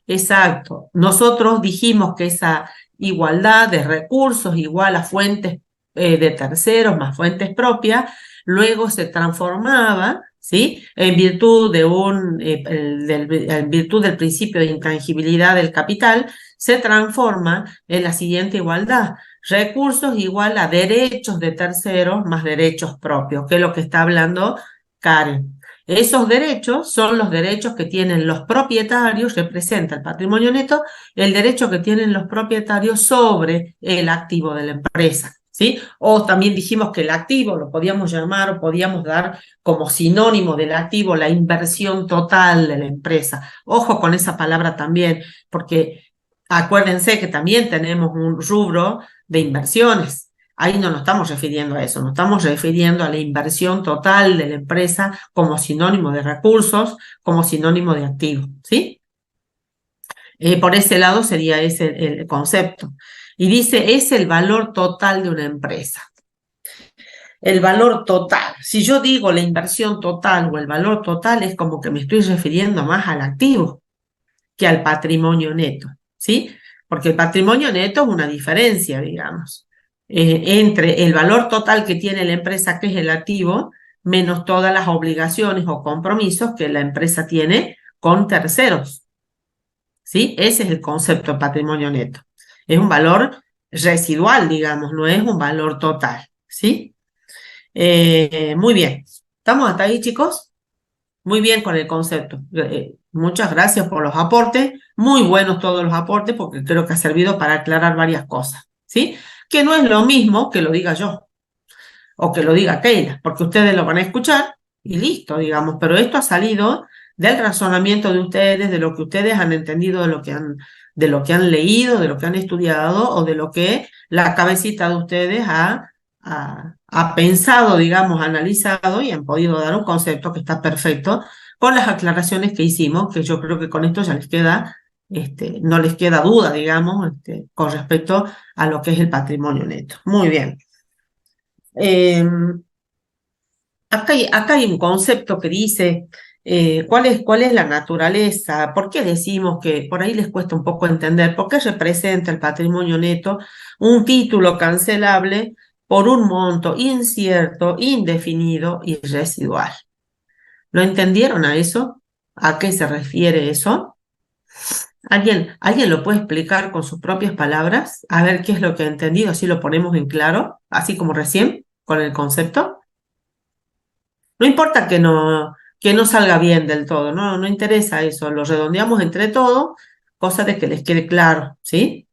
Exacto. Nosotros dijimos que esa igualdad de recursos igual a fuentes de terceros más fuentes propias, luego se transformaba, ¿sí? En virtud en virtud del principio de intangibilidad del capital, se transforma en la siguiente igualdad: recursos igual a derechos de terceros más derechos propios, que es lo que está hablando Karen. Esos derechos son los derechos que tienen los propietarios, representa el patrimonio neto, el derecho que tienen los propietarios sobre el activo de la empresa, ¿sí? O también dijimos que el activo lo podíamos llamar o podíamos dar como sinónimo del activo la inversión total de la empresa. Ojo con esa palabra también, porque acuérdense que también tenemos un rubro de inversiones. Ahí no nos estamos refiriendo a eso, nos estamos refiriendo a la inversión total de la empresa como sinónimo de recursos, como sinónimo de activo, ¿sí? Por ese lado sería ese el concepto. Y dice, es el valor total de una empresa. el valor total. Si yo digo la inversión total o el valor total, es como que me estoy refiriendo más al activo que al patrimonio neto, ¿sí? Porque el patrimonio neto es una diferencia, digamos, entre el valor total que tiene la empresa, que es el activo, menos todas las obligaciones o compromisos que la empresa tiene con terceros, ¿sí? Ese es el concepto de patrimonio neto. Es un valor residual, digamos, no es un valor total, ¿sí? Muy bien. ¿Estamos hasta ahí, chicos? Muy bien con el concepto. Muchas gracias por los aportes. Muy buenos todos los aportes porque creo que ha servido para aclarar varias cosas, ¿sí? Que no es lo mismo que lo diga yo o que lo diga Keila, porque ustedes lo van a escuchar y listo, digamos. Pero esto ha salido del razonamiento de ustedes, de lo que ustedes han entendido, de lo que han leído, de lo que han estudiado o de lo que la cabecita de ustedes ha pensado, digamos, analizado y han podido dar un concepto que está perfecto con las aclaraciones que hicimos, que yo creo que con esto ya les queda, no les queda duda, digamos, con respecto a lo que es el patrimonio neto. Muy bien. Acá hay un concepto que dice cuál es la naturaleza, por qué decimos que por ahí les cuesta un poco entender, por qué representa el patrimonio neto un título cancelable por un monto incierto, indefinido y residual. ¿Lo entendieron a eso? ¿A qué se refiere eso? ¿Alguien lo puede explicar con sus propias palabras? A ver qué es lo que ha entendido, así lo ponemos en claro, así como recién, con el concepto. No importa que no salga bien del todo, no interesa eso, lo redondeamos entre todos, cosa de que les quede claro, ¿sí?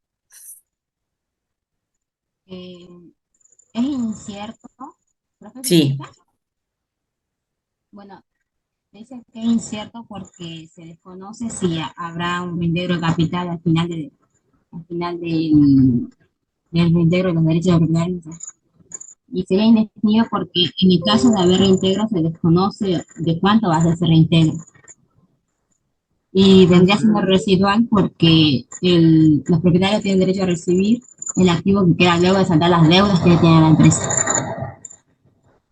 Eh, es incierto, profe, ¿me Sí, escucha? Bueno, dice que es incierto porque se desconoce si habrá un reintegro de capital al final del reintegro de los derechos de propiedad. Y sería indefinido porque en el caso de haber reintegro se desconoce de cuánto va a ser ese reintegro. Y vendría siendo residual porque los propietarios tienen derecho a recibir el activo que queda luego de saldar las deudas que tiene la empresa.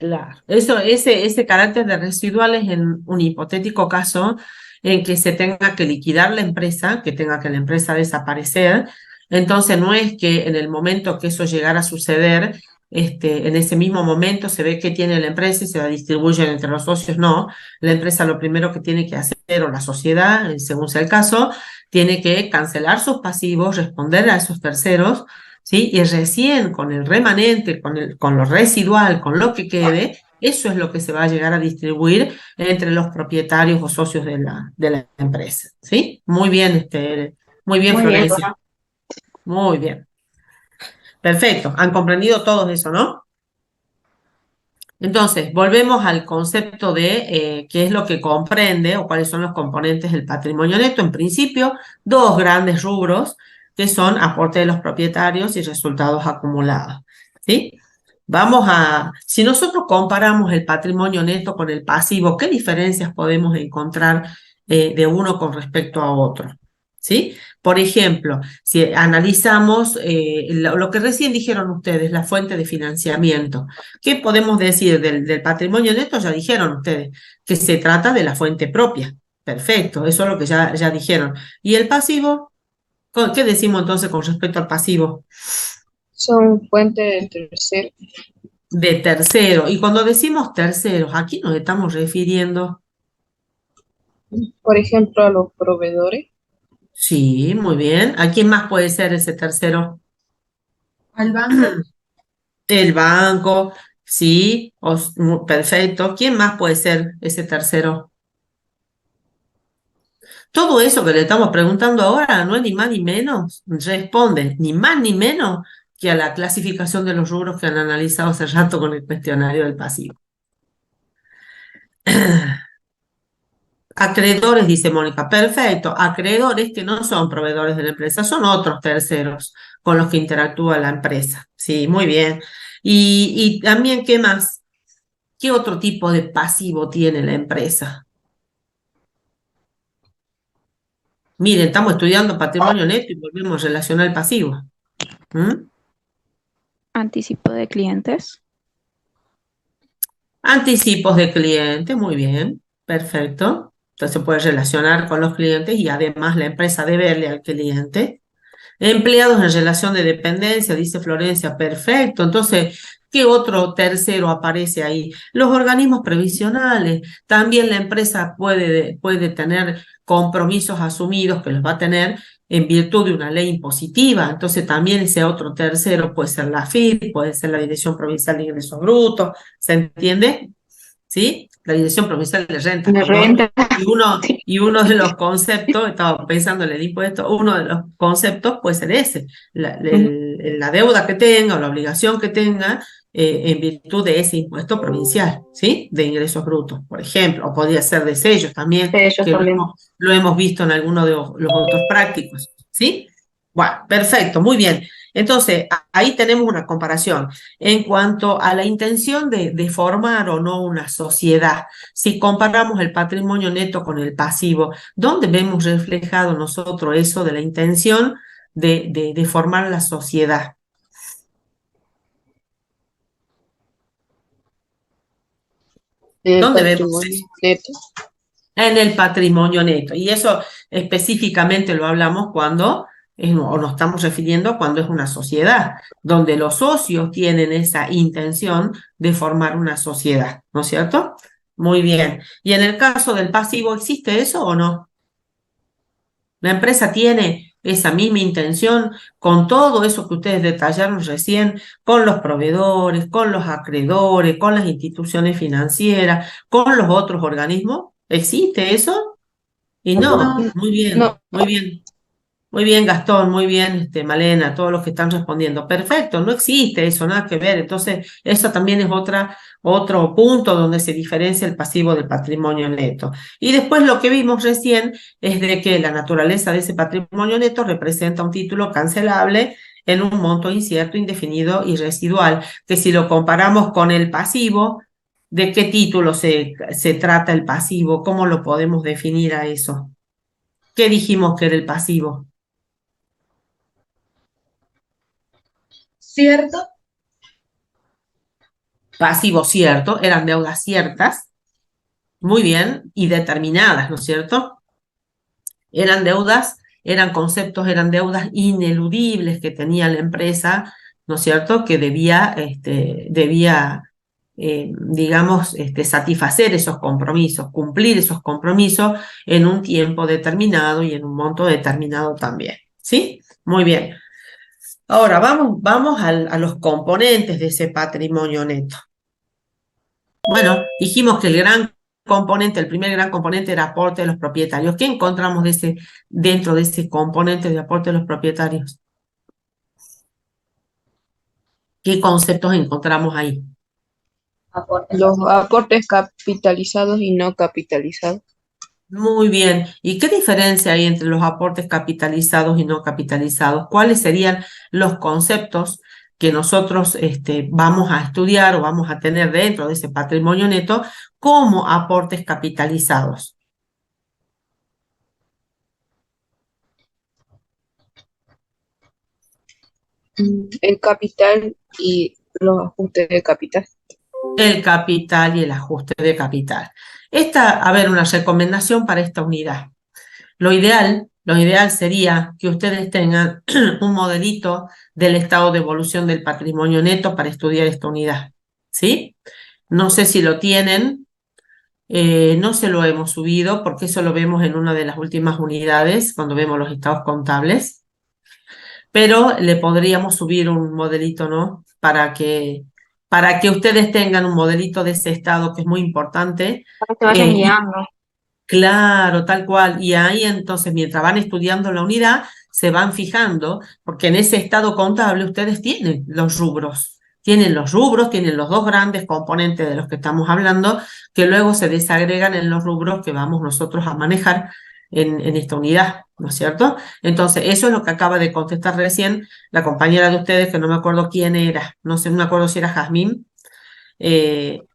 claro. Ese carácter de residual es en un hipotético caso en que se tenga que liquidar la empresa, que tenga que la empresa desaparecer. Entonces no es que en el momento que eso llegara a suceder, en ese mismo momento se ve qué tiene la empresa y se la distribuyen entre los socios. No, la empresa lo primero que tiene que hacer, o la sociedad, según sea el caso, tiene que cancelar sus pasivos, responder a esos terceros, ¿sí? Y recién con el remanente, con lo residual, con lo que quede, eso es lo que se va a llegar a distribuir entre los propietarios o socios de la empresa, ¿sí? Muy bien, muy bien, Muy bien, Florencia. Muy bien. Perfecto. Han comprendido todos eso, ¿no? Entonces, volvemos al concepto de qué es lo que comprende o cuáles son los componentes del patrimonio neto. En principio, dos grandes rubros que son aporte de los propietarios y resultados acumulados, ¿sí? Si nosotros comparamos el patrimonio neto con el pasivo, ¿qué diferencias podemos encontrar de uno con respecto a otro? ¿Sí? Por ejemplo, si analizamos lo que recién dijeron ustedes, la fuente de financiamiento, ¿qué podemos decir del patrimonio neto? Ya dijeron ustedes que se trata de la fuente propia. Perfecto, eso es lo que ya dijeron. ¿Y el pasivo? ¿Qué decimos entonces con respecto al pasivo? Son fuentes de tercero. De tercero. Y cuando decimos terceros, ¿a quién nos estamos refiriendo? Por ejemplo, a los proveedores, Sí, muy bien. ¿A quién más puede ser ese tercero? Al banco, El banco, sí, perfecto. ¿Quién más puede ser ese tercero? Todo eso que le estamos preguntando ahora no es ni más ni menos, responde ni más ni menos que a la clasificación de los rubros que han analizado hace rato con el cuestionario del pasivo. Acreedores, dice Mónica, perfecto. Acreedores que no son proveedores de la empresa, son otros terceros con los que interactúa la empresa. Sí, muy bien. Y también, ¿qué más? ¿Qué otro tipo de pasivo tiene la empresa? Miren, estamos estudiando patrimonio neto y volvemos a relacionar el pasivo. ¿Mm? Anticipo de clientes. Anticipos de cliente, muy bien, perfecto. Entonces puede relacionar con los clientes y además la empresa deberle al cliente. Empleados en relación de dependencia, dice Florencia, perfecto. Entonces, ¿qué otro tercero aparece ahí? Los organismos previsionales. También la empresa puede tener compromisos asumidos que los va a tener en virtud de una ley impositiva. Entonces, también ese otro tercero puede ser la AFIP, puede ser la Dirección Provincial de Ingresos Brutos. ¿Se entiende? ¿Sí? La Dirección Provincial de Rentas, De perdón. renta. Sí. Y uno de los conceptos, estaba pensando en el impuesto, uno de los conceptos puede ser ese, la deuda que tenga o la obligación que tenga en virtud de ese impuesto provincial, ¿sí? De ingresos brutos, por ejemplo, o podría ser de sellos también, De ellos que también. lo hemos visto en algunos de los otros prácticos, ¿sí? Bueno, perfecto, muy bien. Entonces, ahí tenemos una comparación en cuanto a la intención de formar o no una sociedad. Si comparamos el patrimonio neto con el pasivo, ¿dónde vemos reflejado nosotros eso de la intención de formar la sociedad? En el ¿Dónde vemos patrimonio eso? neto. En el patrimonio neto. Y eso específicamente lo hablamos cuando, o nos estamos refiriendo cuando es una sociedad, donde los socios tienen esa intención de formar una sociedad, ¿no es cierto? Muy bien. ¿Y en el caso del pasivo existe eso o no? La empresa tiene esa misma intención con todo eso que ustedes detallaron recién, con los proveedores, con los acreedores, con las instituciones financieras, con los otros organismos. ¿Existe eso? Y no, No, muy bien, No, muy bien. Muy bien, Gastón, muy bien, Malena, todos los que están respondiendo. Perfecto, no existe eso, nada que ver. Entonces, eso también es otro punto donde se diferencia el pasivo del patrimonio neto. Y después lo que vimos recién es de que la naturaleza de ese patrimonio neto representa un título cancelable en un monto incierto, indefinido y residual, que si lo comparamos con el pasivo, ¿de qué título se trata el pasivo? ¿Cómo lo podemos definir a eso? ¿Qué dijimos que era el pasivo? cierto, Pasivo cierto, eran deudas ciertas, muy bien, y determinadas, ¿no es cierto? Eran deudas, eran conceptos, eran deudas ineludibles que tenía la empresa, ¿no es cierto? Que debía digamos, satisfacer esos compromisos, cumplir esos compromisos en un tiempo determinado y en un monto determinado también, ¿sí? Muy bien. Ahora vamos a los componentes de ese patrimonio neto. Bueno, dijimos que el gran componente, el primer gran componente era aporte de los propietarios. ¿Qué encontramos dentro de ese componente de aporte de los propietarios? ¿Qué conceptos encontramos ahí? los aportes capitalizados y no capitalizados. Muy bien. ¿Y qué diferencia hay entre los aportes capitalizados y no capitalizados? ¿Cuáles serían los conceptos que nosotros vamos a estudiar o vamos a tener dentro de ese patrimonio neto como aportes capitalizados? El capital y los ajustes de capital. El capital y el ajuste de capital. A ver, una recomendación para esta unidad. Lo ideal sería que ustedes tengan un modelito del estado de evolución del patrimonio neto para estudiar esta unidad, ¿sí? No sé si lo tienen, no se lo hemos subido porque eso lo vemos en una de las últimas unidades cuando vemos los estados contables, pero le podríamos subir un modelito, ¿no? Para que ustedes tengan un modelito de ese estado que es muy importante. Para que se vayan Y guiando. claro, tal cual. Y ahí entonces, mientras van estudiando la unidad, se van fijando, porque en ese estado contable ustedes tienen los rubros. Tienen los rubros, tienen los dos grandes componentes de los que estamos hablando, que luego se desagregan en los rubros que vamos nosotros a manejar en esta unidad, ¿no es cierto? Entonces, eso es lo que acaba de contestar recién la compañera de ustedes, que no me acuerdo quién era, no sé, no me acuerdo si era Jazmín,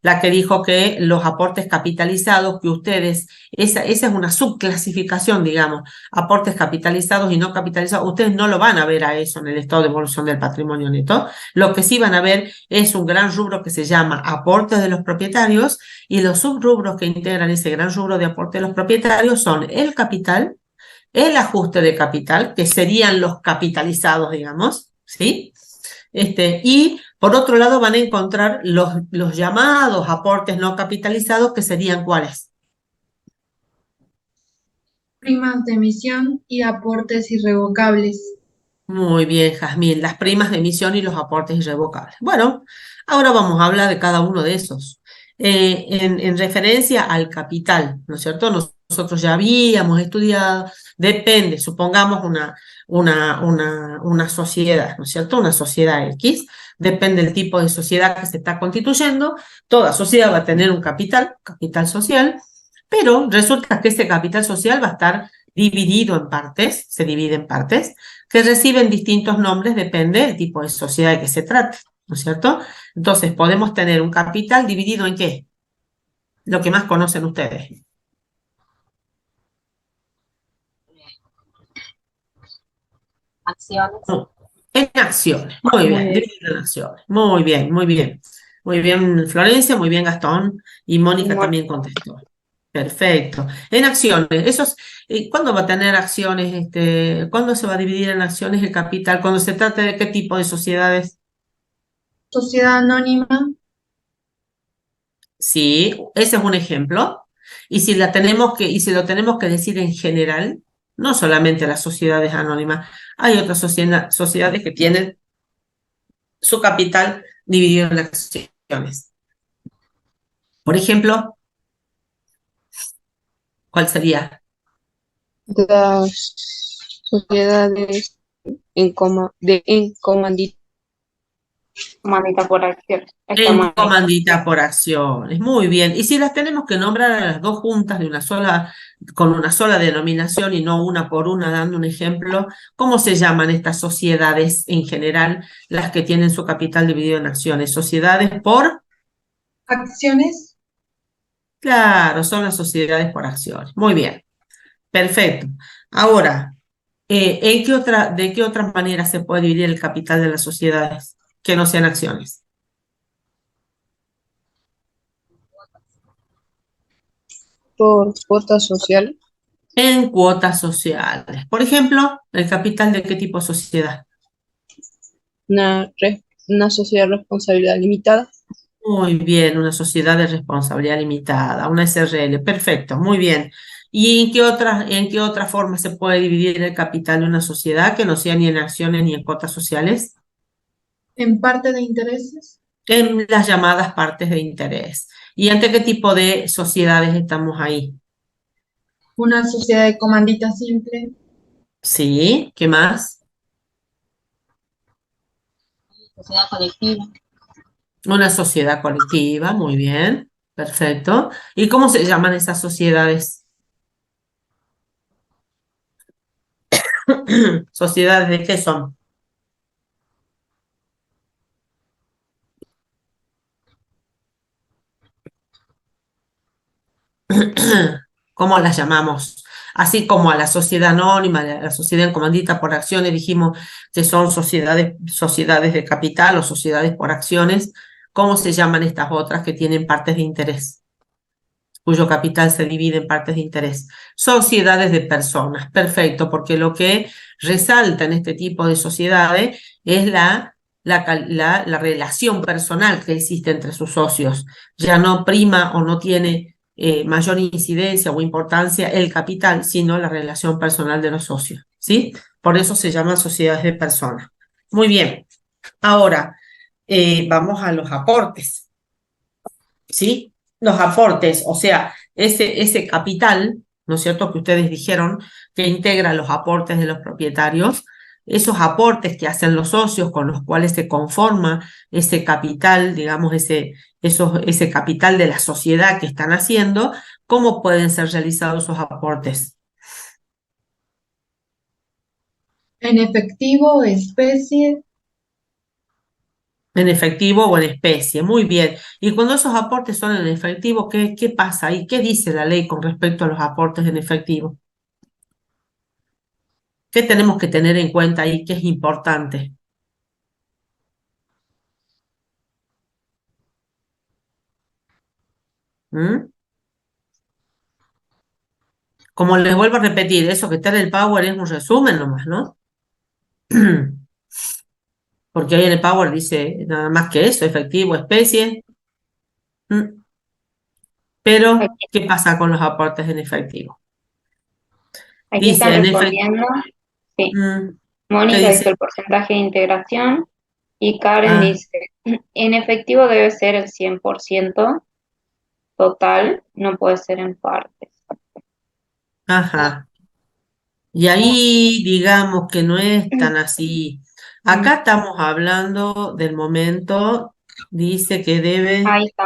la que dijo que los aportes capitalizados que ustedes, esa es una subclasificación, digamos, aportes capitalizados y no capitalizados, ustedes no lo van a ver a eso en el estado de evolución del patrimonio neto. Lo que sí van a ver es un gran rubro que se llama aportes de los propietarios, y los subrubros que integran ese gran rubro de aportes de los propietarios son el capital, el ajuste de capital, que serían los capitalizados, digamos, ¿sí? Y por otro lado van a encontrar los llamados aportes no capitalizados, que serían ¿cuáles? Primas de emisión y aportes irrevocables. Muy bien, Jazmín, las primas de emisión y los aportes irrevocables. Bueno, ahora vamos a hablar de cada uno de esos. En referencia al capital, ¿no es cierto? Nosotros ya habíamos estudiado, depende, supongamos una sociedad, ¿no es cierto? Una sociedad X, depende del tipo de sociedad que se está constituyendo, toda sociedad va a tener un capital social, pero resulta que ese capital social va a estar dividido en partes, se divide en partes, que reciben distintos nombres, depende del tipo de sociedad de que se trate, ¿no es cierto? Entonces, podemos tener un capital dividido ¿en qué? Lo que más conocen ustedes. Acciones. En acciones, muy bien, dividido en acciones. Muy bien, muy bien. Muy bien, Florencia, muy bien, Gastón. Y Mónica también contestó. Perfecto. En acciones, ¿cuándo va a tener acciones? ¿Cuándo se va a dividir en acciones el capital? ¿Cuando se trata de qué tipo de sociedades? Sociedad anónima. Sí, ese es un ejemplo. Y si lo tenemos que decir en general, no solamente las sociedades anónimas, hay otras sociedades que tienen su capital dividido en acciones. Por ejemplo, ¿cuál sería? Las sociedades en comandita. Comandita por acción. En Estamos ahí. comandita por acciones. Muy bien. Y si las tenemos que nombrar a las dos juntas con una sola denominación y no una por una, dando un ejemplo, ¿cómo se llaman estas sociedades en general, las que tienen su capital dividido en acciones? ¿Sociedades por? Acciones. Claro, son las sociedades por acciones. Muy bien. Perfecto. Ahora, de qué otra manera se puede dividir el capital de las sociedades que no sean acciones? Por cuota social. En cuotas sociales. Por ejemplo, ¿el capital de qué tipo de sociedad? Una sociedad de responsabilidad limitada. Muy bien, una sociedad de responsabilidad limitada, una SRL. Perfecto, muy bien. ¿Y en qué otra forma se puede dividir el capital de una sociedad que no sea ni en acciones ni en cuotas sociales? En parte de intereses. En las llamadas partes de interés. ¿Y ante qué tipo de sociedades estamos ahí? Una sociedad de comandita simple. Sí, ¿qué más? Sociedad colectiva. Una sociedad colectiva, muy bien, perfecto. ¿Y cómo se llaman esas sociedades? ¿Sociedades de qué son? ¿Cómo las llamamos? Así como a la sociedad anónima, a la sociedad en comandita por acciones, dijimos que son sociedades de capital o sociedades por acciones. ¿Cómo se llaman estas otras que tienen partes de interés, cuyo capital se divide en partes de interés? Sociedades de personas, perfecto, porque lo que resalta en este tipo de sociedades es la relación personal que existe entre sus socios. Ya no prima o no tiene mayor incidencia o importancia el capital, sino la relación personal de los socios, ¿sí? Por eso se llaman sociedades de personas. Muy bien. Ahora, vamos a los aportes, ¿sí? Los aportes, o sea, ese capital, ¿no es cierto?, que ustedes dijeron que integra los aportes de los propietarios, esos aportes que hacen los socios con los cuales se conforma ese capital, digamos, ese capital de la sociedad que están haciendo, ¿cómo pueden ser realizados esos aportes? En efectivo, especie. En efectivo o en especie, muy bien. Y cuando esos aportes son en efectivo, ¿qué pasa ahí? ¿Qué dice la ley con respecto a los aportes en efectivo? ¿Qué tenemos que tener en cuenta ahí? ¿Qué es importante? ¿Mm? Como les vuelvo a repetir, eso que está en el Power es un resumen nomás, ¿no? Porque ahí en el Power dice nada más que eso, efectivo, especie. ¿Mm? Pero, Aquí, ¿qué pasa con los aportes en efectivo? aquí están Dice en efectivo, respondiendo. Sí. ¿qué Mónica dice dice? el porcentaje de integración y Karen Ah, dice, en efectivo debe ser el 100% total, no puede ser en partes. ajá. Y ahí digamos que no es tan así. Acá estamos hablando del momento, dice que debe, Ahí está.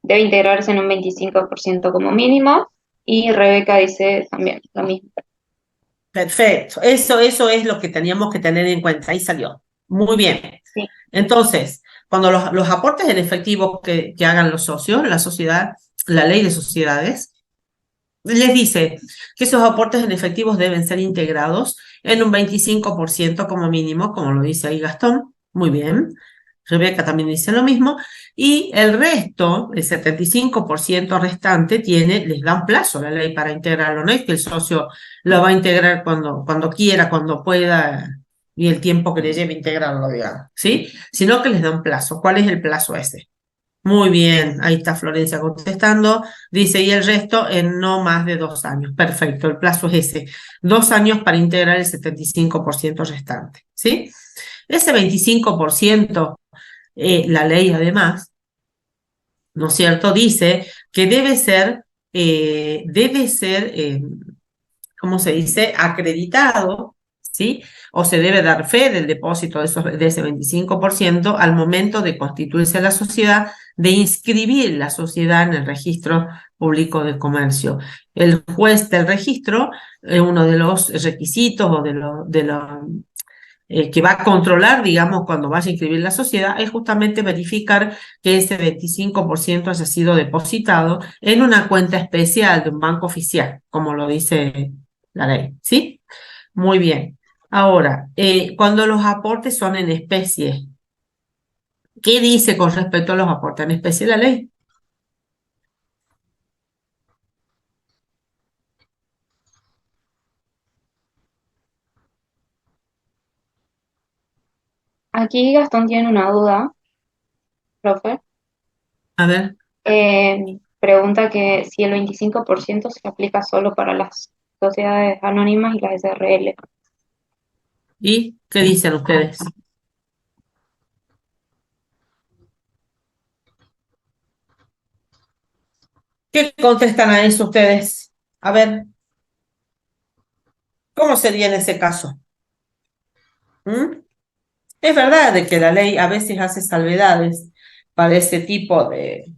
Debe integrarse en un 25% como mínimo. Y Rebeca dice también lo mismo. perfecto, eso es lo que teníamos que tener en cuenta, ahí salió. Muy bien. Sí. Entonces, cuando los aportes en efectivo que hagan los socios, la sociedad, la ley de sociedades, les dice que esos aportes en efectivos deben ser integrados en un 25% como mínimo, como lo dice ahí Gastón. Muy bien. Rebeca también dice lo mismo. Y el resto, el 75% restante, les da un plazo la ley para integrarlo. No es que el socio lo va a integrar cuando quiera, cuando pueda, y el tiempo que le lleve integrarlo, digamos, ¿sí? Sino que les da un plazo. ¿Cuál es el plazo ese? Muy bien, ahí está Florencia contestando. Dice, y el resto en no más de 2 años. Perfecto, el plazo es ese. 2 años para integrar el 75% restante. ¿Sí? Ese 25%, la ley además, ¿no es cierto? Dice que ¿cómo se dice? Acreditado, ¿sí? O se debe dar fe del depósito de ese 25% al momento de constituirse la sociedad, de inscribir la sociedad en el registro público de comercio. El juez del registro, uno de los requisitos o que va a controlar, digamos, cuando vaya a inscribir la sociedad, es justamente verificar que ese 25% haya sido depositado en una cuenta especial de un banco oficial, como lo dice la ley, ¿sí? Muy bien. Ahora, cuando los aportes son en especie, ¿qué dice con respecto a los aportes en especie la ley? Aquí Gastón tiene una duda, profe. A ver, Pregunta que si el 25% se aplica solo para las sociedades anónimas y las SRL. ¿y qué dicen ustedes? ¿Qué contestan a eso ustedes? A ver, ¿cómo sería en ese caso? ¿Mm? Es verdad de que la ley a veces hace salvedades para ese tipo de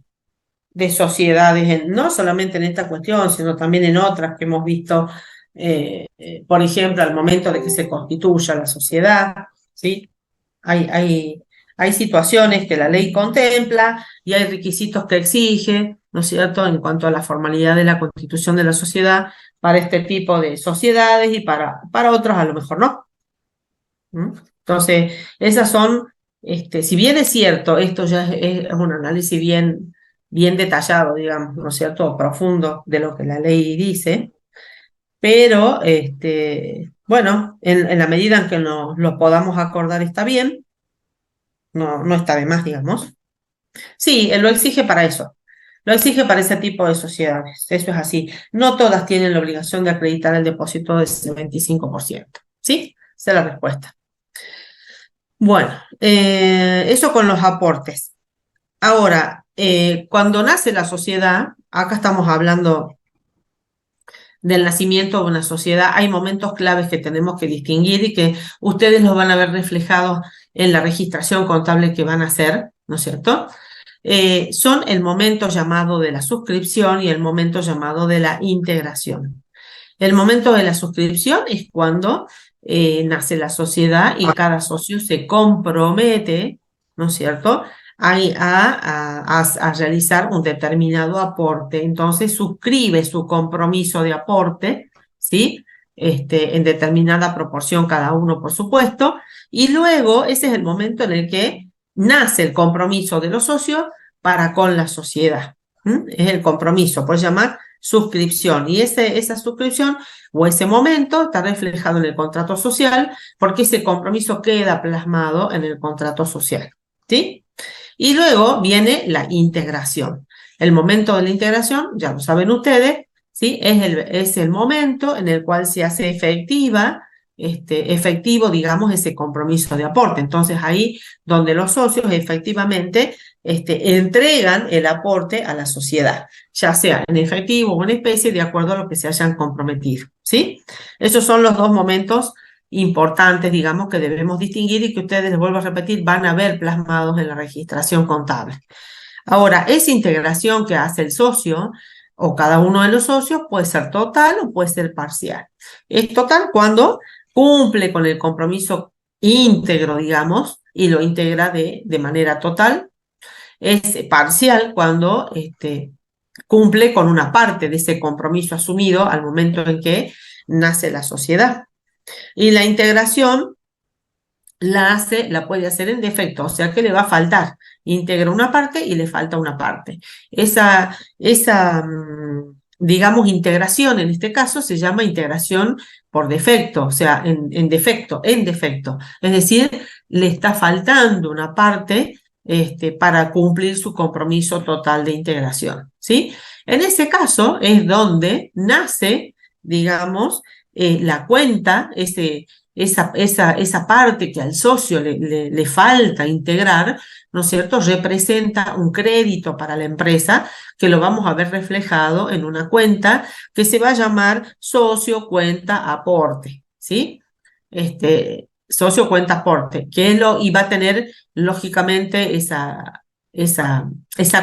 sociedades, no solamente en esta cuestión, sino también en otras que hemos visto, por ejemplo, al momento de que se constituya la sociedad, ¿sí? Hay situaciones que la ley contempla y hay requisitos que exige, ¿no es cierto?, en cuanto a la formalidad de la constitución de la sociedad para este tipo de sociedades y para otros a lo mejor no. ¿Mm? Entonces, esas son, si bien es cierto, esto ya es un análisis bien detallado, digamos, ¿no es cierto?, profundo de lo que la ley dice, pero, bueno, en la medida en que lo podamos acordar está bien, no está de más, digamos. Sí, él lo exige para eso. Lo exige para ese tipo de sociedades. Eso es así. No todas tienen la obligación de acreditar el depósito de ese 25%. ¿Sí? Esa es la respuesta. Bueno, eso con los aportes. Ahora, cuando nace la sociedad, acá estamos hablando del nacimiento de una sociedad, hay momentos claves que tenemos que distinguir y que ustedes los van a ver reflejados en la registración contable que van a hacer, ¿no es cierto? Son el momento llamado de la suscripción y el momento llamado de la integración. El momento de la suscripción es cuando nace la sociedad y cada socio se compromete, ¿no es cierto?, a realizar un determinado aporte. Entonces suscribe su compromiso de aporte, ¿sí?, en determinada proporción cada uno, por supuesto, y luego ese es el momento en el que nace el compromiso de los socios para con la sociedad. Es el compromiso, por llamar suscripción, y esa suscripción o ese momento está reflejado en el contrato social porque ese compromiso queda plasmado en el contrato social, ¿sí? Y luego viene la integración. El momento de la integración, ya lo saben ustedes, ¿sí?, es el momento en el cual se hace efectivo, digamos, ese compromiso de aporte. Entonces ahí donde los socios efectivamente entregan el aporte a la sociedad, ya sea en efectivo o en especie, de acuerdo a lo que se hayan comprometido, ¿sí? Esos son los dos momentos importantes, digamos, que debemos distinguir y que ustedes, les vuelvo a repetir, van a ver plasmados en la registración contable. Ahora, esa integración que hace el socio o cada uno de los socios puede ser total o puede ser parcial. Es total cuando cumple con el compromiso íntegro, digamos, y lo integra de manera total. Es parcial cuando cumple con una parte de ese compromiso asumido al momento en que nace la sociedad. Y la integración la puede hacer en defecto, o sea que le va a faltar. Integra una parte y le falta una parte. Esa digamos, integración en este caso se llama integración por defecto, o sea, en defecto. Es decir, le está faltando una parte para cumplir su compromiso total de integración, ¿sí? En ese caso es donde nace, digamos, la cuenta, esa parte que al socio le falta integrar, ¿no es cierto?, representa un crédito para la empresa que lo vamos a ver reflejado en una cuenta que se va a llamar socio cuenta aporte, ¿sí? Socio cuenta aporte, y va a tener, lógicamente, esa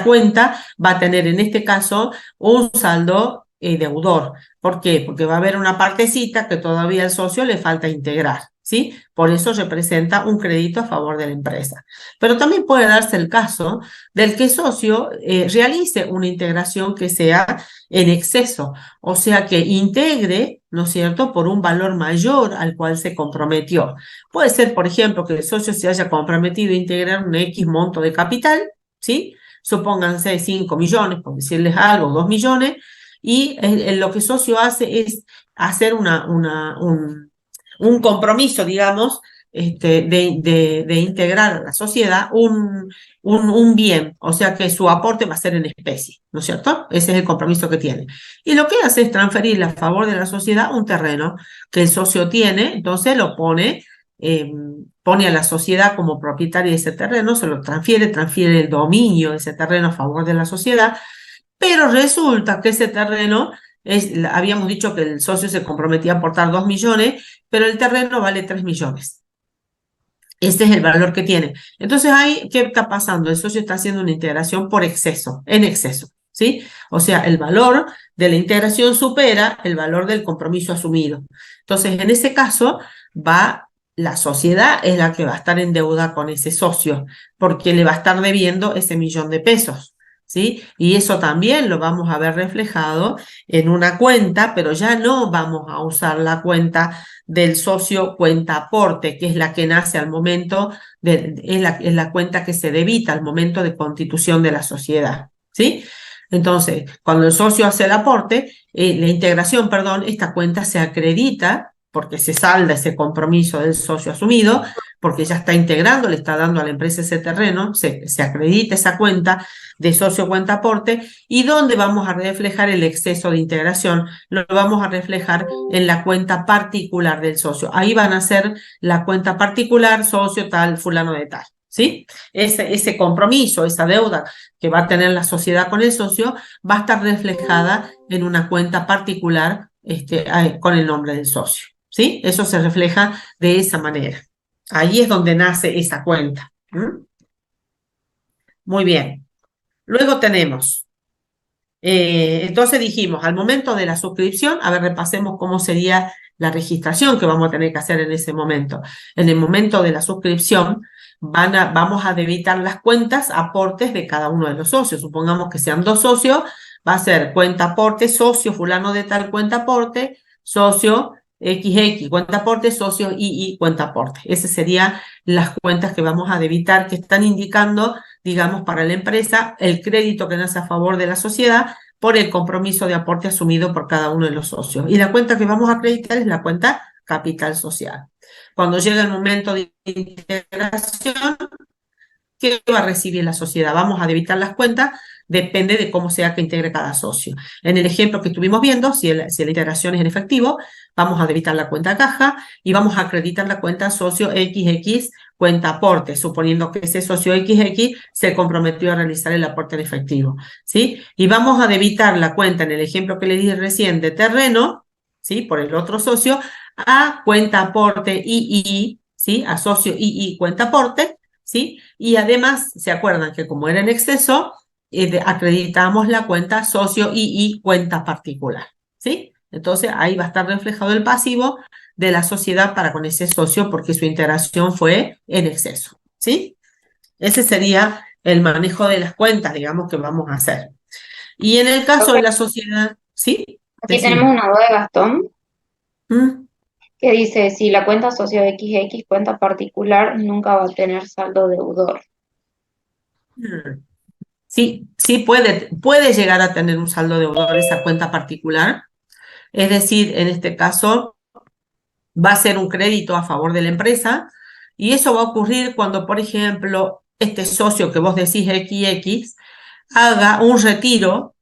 cuenta va a tener en este caso un saldo deudor. ¿Por qué? Porque va a haber una partecita que todavía al socio le falta integrar, ¿sí? Por eso representa un crédito a favor de la empresa. Pero también puede darse el caso del que el socio realice una integración que sea en exceso, o sea que integre, ¿no es cierto?, por un valor mayor al cual se comprometió. Puede ser, por ejemplo, que el socio se haya comprometido a integrar un X monto de capital, ¿sí? Supónganse 5 millones, por decirles algo, 2 millones, y lo que el socio hace es hacer un compromiso, digamos, de integrar a la sociedad un bien, o sea que su aporte va a ser en especie, ¿no es cierto? Ese es el compromiso que tiene. Y lo que hace es transferirle a favor de la sociedad un terreno que el socio tiene, entonces lo pone a la sociedad como propietaria de ese terreno, se lo transfiere el dominio de ese terreno a favor de la sociedad, pero resulta que ese terreno, habíamos dicho que el socio se comprometía a aportar 2 millones, pero el terreno vale 3 millones. Ese es el valor que tiene. Entonces ahí, ¿qué está pasando? El socio está haciendo una integración en exceso, ¿sí? O sea, el valor de la integración supera el valor del compromiso asumido. Entonces, en ese caso, la sociedad es la que va a estar en deuda con ese socio, porque le va a estar debiendo ese 1.000.000 de pesos, ¿sí? Y eso también lo vamos a ver reflejado en una cuenta, pero ya no vamos a usar la cuenta del socio cuenta aporte, que es la que nace al momento, es la cuenta que se debita al momento de constitución de la sociedad, ¿sí? Entonces, cuando el socio hace el aporte, la integración, perdón, esta cuenta se acredita porque se salda ese compromiso del socio asumido, porque ya está integrando, le está dando a la empresa ese terreno, se acredita esa cuenta de socio cuenta aporte, y ¿dónde vamos a reflejar el exceso de integración? Lo vamos a reflejar en la cuenta particular del socio. Ahí van a ser la cuenta particular, socio tal, fulano de tal, ¿sí? Ese compromiso, esa deuda que va a tener la sociedad con el socio, va a estar reflejada en una cuenta particular con el nombre del socio, ¿sí? Eso se refleja de esa manera. Ahí es donde nace esa cuenta. Muy bien. Luego tenemos, entonces dijimos, al momento de la suscripción, a ver, repasemos cómo sería la registración que vamos a tener que hacer en ese momento. En el momento de la suscripción, vamos a debitar las cuentas, aportes de cada uno de los socios. Supongamos que sean 2 socios, va a ser cuenta aporte, socio fulano de tal cuenta aporte, socio XX cuenta aporte, socio II cuenta aporte. Esas serían las cuentas que vamos a debitar, que están indicando, digamos, para la empresa el crédito que nace a favor de la sociedad por el compromiso de aporte asumido por cada uno de los socios. Y la cuenta que vamos a acreditar es la cuenta capital social. Cuando llega el momento de integración, ¿qué va a recibir la sociedad? Vamos a debitar las cuentas, depende de cómo sea que integre cada socio. En el ejemplo que estuvimos viendo, si la integración es en efectivo, vamos a debitar la cuenta caja y vamos a acreditar la cuenta socio XX cuenta aporte, suponiendo que ese socio XX se comprometió a realizar el aporte en efectivo, ¿sí? Y vamos a debitar la cuenta, en el ejemplo que le dije recién, de terreno, ¿sí? Por el otro socio, a cuenta aporte II, ¿sí? A socio II cuenta aporte, ¿sí? Y además, ¿se acuerdan que como era en exceso, acreditamos la cuenta socio II cuenta particular, ¿sí? Entonces ahí va a estar reflejado el pasivo de la sociedad para con ese socio porque su integración fue en exceso, ¿sí? Ese sería el manejo de las cuentas, digamos, que vamos a hacer. Y en el caso de la sociedad, ¿sí? Aquí tenemos una duda de Gastón ¿Mm? que dice, si la cuenta socio XX cuenta particular, nunca va a tener saldo deudor. Sí, sí puede llegar a tener un saldo deudor esa cuenta particular. Es decir, en este caso va a ser un crédito a favor de la empresa y eso va a ocurrir cuando, por ejemplo, este socio que vos decís XX haga un retiro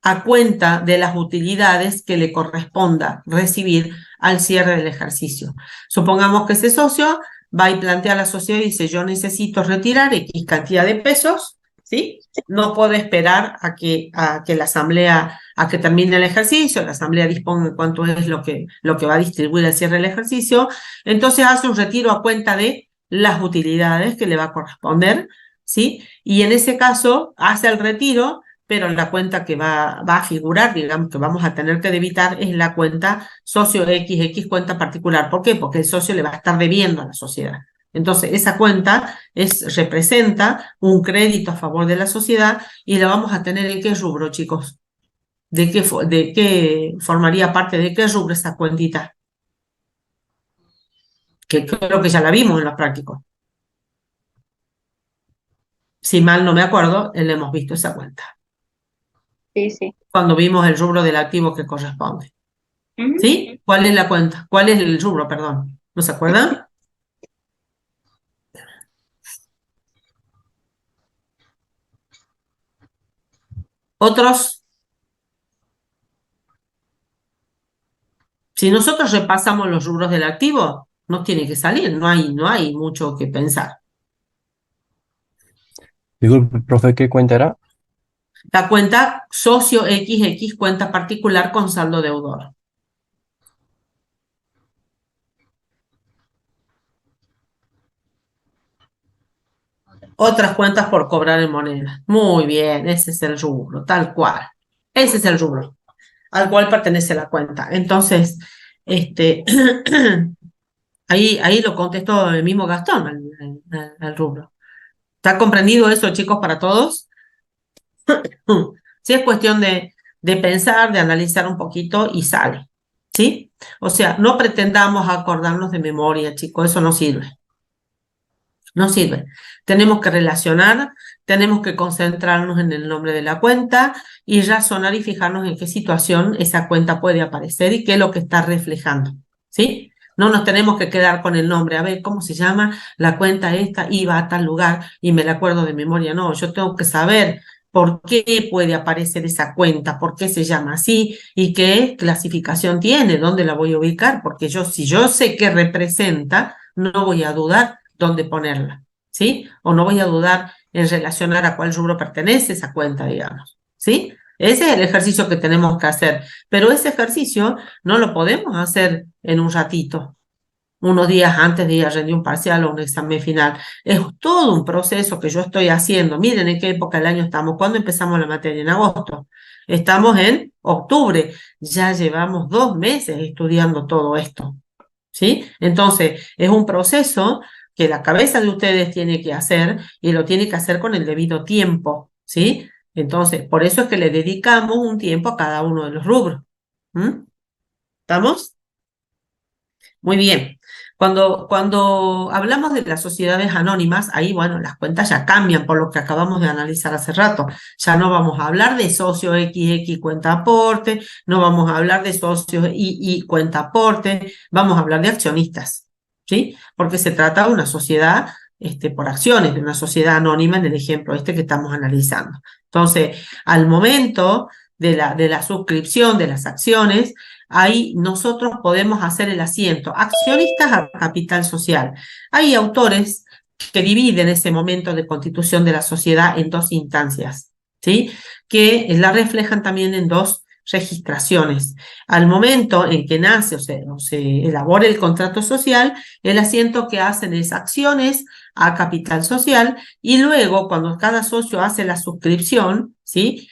a cuenta de las utilidades que le corresponda recibir al cierre del ejercicio. Supongamos que ese socio va y plantea a la sociedad y dice, yo necesito retirar X cantidad de pesos, ¿sí? No puedo esperar a que la asamblea, a que termine el ejercicio, la asamblea disponga de cuánto es lo que va a distribuir al cierre del ejercicio, entonces hace un retiro a cuenta de las utilidades que le va a corresponder, ¿sí? Y en ese caso hace el retiro, pero la cuenta que va a figurar, digamos, que vamos a tener que debitar es la cuenta socio XX cuenta particular. ¿Por qué? Porque el socio le va a estar debiendo a la sociedad. Entonces, esa cuenta representa un crédito a favor de la sociedad y la vamos a tener ¿en qué rubro, chicos? ¿De qué formaría parte de qué rubro esa cuentita? Que creo que ya la vimos en los prácticos. Si mal no me acuerdo, le hemos visto esa cuenta. Sí, sí. Cuando vimos el rubro del activo que corresponde. Ujú. ¿Sí? ¿Cuál es la cuenta? ¿Cuál es el rubro, perdón? ¿No se acuerdan? Otros. Si nosotros repasamos los rubros del activo, nos tiene que salir, no hay mucho que pensar. Disculpe, profe, ¿qué cuenta era? La cuenta socio XX cuenta particular con saldo deudor. Otras cuentas por cobrar en moneda. Muy bien, ese es el rubro, tal cual. Ese es el rubro al cual pertenece la cuenta. Entonces, ahí lo contestó el mismo Gastón al rubro. ¿Está comprendido eso, chicos, para todos? Sí, es cuestión de pensar, de analizar un poquito y sale, ¿sí? O sea, no pretendamos acordarnos de memoria, chicos, eso no sirve. No sirve. Tenemos que relacionar, tenemos que concentrarnos en el nombre de la cuenta y razonar y fijarnos en qué situación esa cuenta puede aparecer y qué es lo que está reflejando, ¿sí? No nos tenemos que quedar con el nombre, a ver, ¿cómo se llama la cuenta esta? Iba a tal lugar y me la acuerdo de memoria. No, yo tengo que saber por qué puede aparecer esa cuenta, por qué se llama así y qué clasificación tiene, dónde la voy a ubicar, porque si yo sé qué representa, no voy a dudar dónde ponerla, ¿sí? O no voy a dudar en relacionar a cuál rubro pertenece esa cuenta, digamos, ¿sí? Ese es el ejercicio que tenemos que hacer, pero ese ejercicio no lo podemos hacer en un ratito, unos días antes de ir a rendir un parcial o un examen final. Es todo un proceso que yo estoy haciendo. Miren en qué época del año estamos. ¿Cuándo empezamos la materia? En agosto. Estamos en octubre. Ya llevamos 2 meses estudiando todo esto, ¿sí? Entonces, es un proceso que la cabeza de ustedes tiene que hacer y lo tiene que hacer con el debido tiempo, ¿sí? Entonces, por eso es que le dedicamos un tiempo a cada uno de los rubros. ¿Mm? ¿Estamos? Muy bien. Cuando hablamos de las sociedades anónimas, ahí, bueno, las cuentas ya cambian por lo que acabamos de analizar hace rato. Ya no vamos a hablar de socio XX cuenta aporte, no vamos a hablar de socios y cuenta aporte, vamos a hablar de accionistas, ¿sí? Porque se trata de una sociedad por acciones, de una sociedad anónima en el ejemplo que estamos analizando. Entonces, al momento de la suscripción de las acciones, ahí nosotros podemos hacer el asiento accionistas a capital social. Hay autores que dividen ese momento de constitución de la sociedad en dos instancias, ¿sí? Que la reflejan también en dos registraciones. Al momento en que nace o se elabora el contrato social, el asiento que hacen es acciones a capital social y luego cuando cada socio hace la suscripción, ¿sí?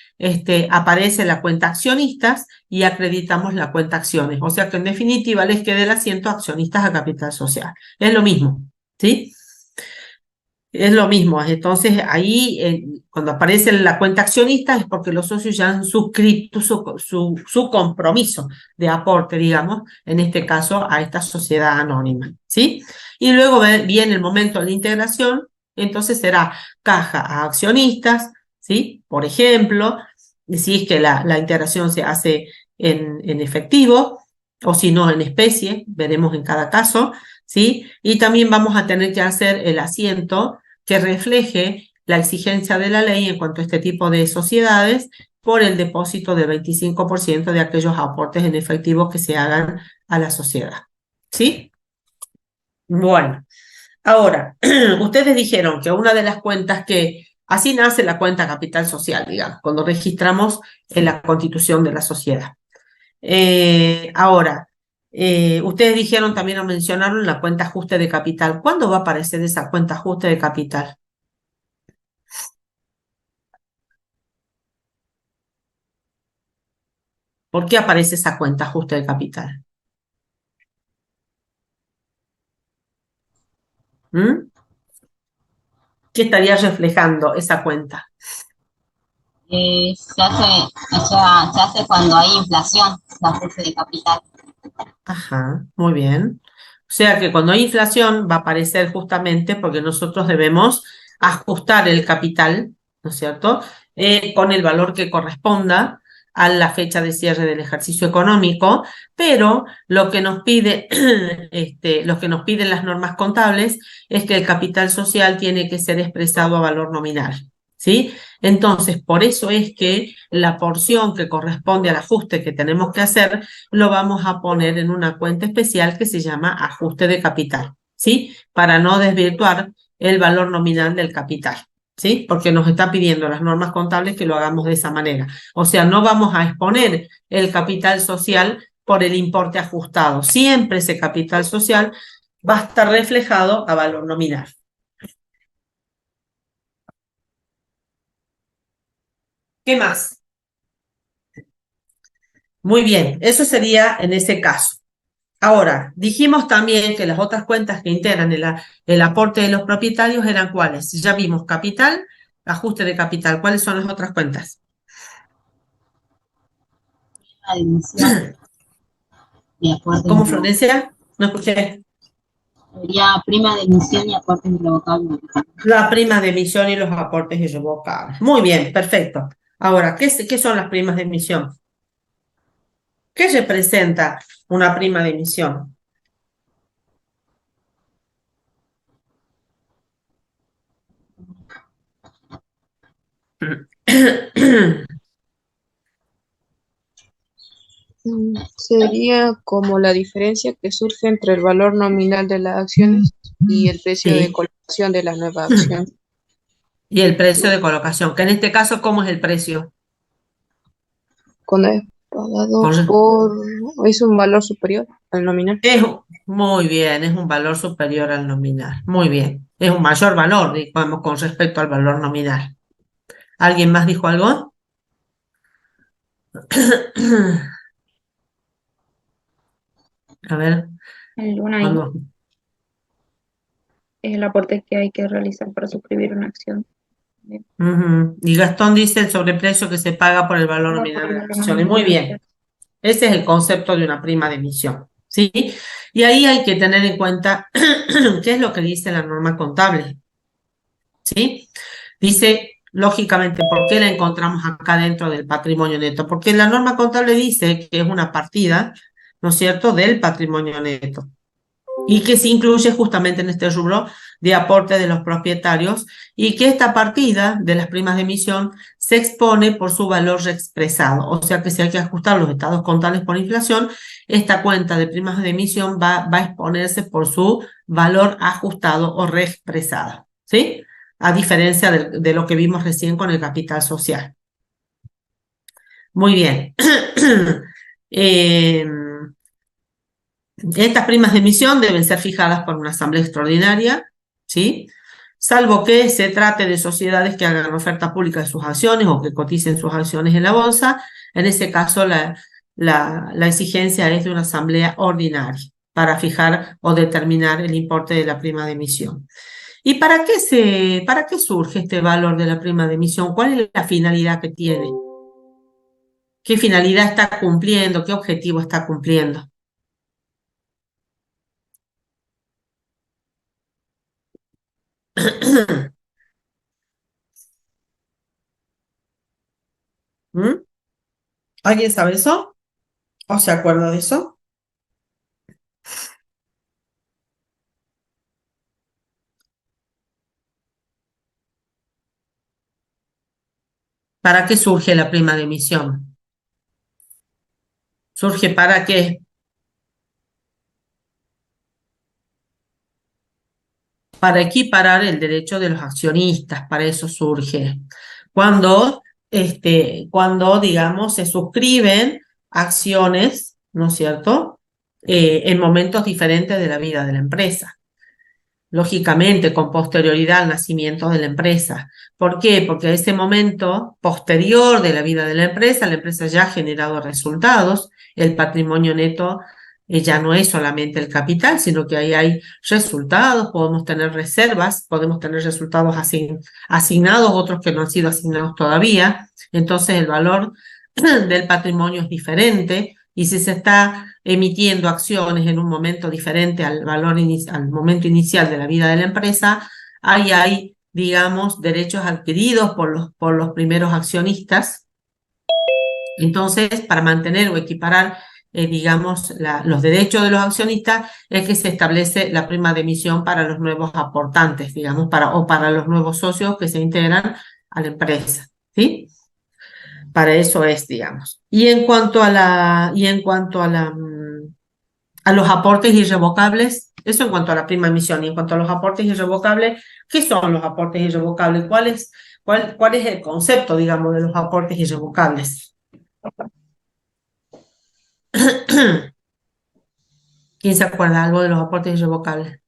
Aparece la cuenta accionistas y acreditamos la cuenta acciones. O sea que en definitiva les queda el asiento accionistas a capital social. Es lo mismo, ¿sí? Es lo mismo. Entonces ahí cuando aparece la cuenta accionista es porque los socios ya han suscrito su compromiso de aporte, digamos, en este caso a esta sociedad anónima, ¿sí? Y luego viene el momento de la integración, entonces será caja a accionistas, ¿sí? Por ejemplo, si es que la integración se hace en efectivo o si no en especie, veremos en cada caso, ¿sí? Y también vamos a tener que hacer el asiento que refleje la exigencia de la ley en cuanto a este tipo de sociedades por el depósito del 25% de aquellos aportes en efectivo que se hagan a la sociedad. ¿Sí? Bueno, ahora, ustedes dijeron que una de las cuentas que, así nace la cuenta capital social, digamos, cuando registramos en la constitución de la sociedad. Ahora, ustedes dijeron también o mencionaron la cuenta ajuste de capital. ¿Cuándo va a aparecer esa cuenta ajuste de capital? ¿Por qué aparece esa cuenta ajuste de capital? ¿Mm? ¿Qué estaría reflejando esa cuenta? Se hace cuando hay inflación, la ajuste de capital. Ajá, muy bien. O sea que cuando hay inflación va a aparecer justamente porque nosotros debemos ajustar el capital, ¿no es cierto? Con el valor que corresponda a la fecha de cierre del ejercicio económico, pero lo que nos pide, lo que nos piden las normas contables es que el capital social tiene que ser expresado a valor nominal, ¿sí? Entonces, por eso es que la porción que corresponde al ajuste que tenemos que hacer lo vamos a poner en una cuenta especial que se llama ajuste de capital, ¿sí? Para no desvirtuar el valor nominal del capital, ¿sí? Porque nos está pidiendo las normas contables que lo hagamos de esa manera. O sea, no vamos a exponer el capital social por el importe ajustado. Siempre ese capital social va a estar reflejado a valor nominal. ¿Qué más? Muy bien, eso sería en ese caso. Ahora, dijimos también que las otras cuentas que integran el aporte de los propietarios eran ¿cuáles? Ya vimos capital, ajuste de capital. ¿Cuáles son las otras cuentas? La dimisión y aportes ¿Cómo, irrevocables. Florencia? No escuché. Sería prima de emisión y aportes irrevocables. La prima de emisión y los aportes irrevocables. Muy bien, perfecto. Ahora, ¿qué son las primas de emisión? ¿Qué representa una prima de emisión? Sería como la diferencia que surge entre el valor nominal de las acciones y el precio de Sí. colocación de la nueva acción. Y el precio de colocación, que en este caso, ¿cómo es el precio? Cuando es pagado Con- por... es un valor superior al nominal. Muy bien, es un valor superior al nominal. Muy bien. Es un mayor valor, digamos, con respecto al valor nominal. ¿Alguien más dijo algo? A ver, ¿Alguna ahí? cuando. es el aporte que hay que realizar para suscribir una acción. Bien. Ujú. Y Gastón dice el sobreprecio que se paga por el valor nominal de las acciones. Muy bien. Ese es el concepto de una prima de emisión, ¿sí? Y ahí hay que tener en cuenta qué es lo que dice la norma contable, ¿sí? Dice, lógicamente, ¿por qué la encontramos acá dentro del patrimonio neto? Porque la norma contable dice que es una partida, ¿no es cierto?, del patrimonio neto y que se incluye justamente en este rubro de aporte de los propietarios y que esta partida de las primas de emisión se expone por su valor reexpresado. O sea que si hay que ajustar los estados contables por inflación, esta cuenta de primas de emisión va a exponerse por su valor ajustado o reexpresado, ¿sí? A diferencia de lo que vimos recién con el capital social. Muy bien. Estas primas de emisión deben ser fijadas por una asamblea extraordinaria, ¿sí? Salvo que se trate de sociedades que hagan oferta pública de sus acciones o que coticen sus acciones en la bolsa. En ese caso, la exigencia es de una asamblea ordinaria para fijar o determinar el importe de la prima de emisión. ¿Y para qué surge este valor de la prima de emisión? ¿Cuál es la finalidad que tiene? ¿Qué finalidad está cumpliendo? ¿Qué objetivo está cumpliendo? ¿Mm? ¿Alguien sabe eso? ¿O se acuerda de eso? ¿Para qué surge la prima de emisión? ¿Surge para qué? Para equiparar el derecho de los accionistas, para eso surge. Cuando, digamos, se suscriben acciones, ¿no es cierto?, en momentos diferentes de la vida de la empresa. Lógicamente, con posterioridad al nacimiento de la empresa. ¿Por qué? Porque a ese momento posterior de la vida de la empresa ya ha generado resultados, el patrimonio neto ya no es solamente el capital, sino que ahí hay resultados, podemos tener reservas, podemos tener resultados asignados, otros que no han sido asignados todavía. Entonces el valor del patrimonio es diferente y si se está emitiendo acciones en un momento diferente al al momento inicial de la vida de la empresa, ahí hay, digamos, derechos adquiridos por los primeros accionistas. Entonces, para mantener o equiparar, digamos, los derechos de los accionistas, es que se establece la prima de emisión para los nuevos aportantes, digamos, o para los nuevos socios que se integran a la empresa, ¿sí? Para eso es, digamos. Y en cuanto a los aportes irrevocables, eso en cuanto a la prima emisión, y en cuanto a los aportes irrevocables, ¿qué son los aportes irrevocables? ¿Cuál es el concepto, digamos, de los aportes irrevocables? ¿Quién se acuerda algo de los aportes irrevocables?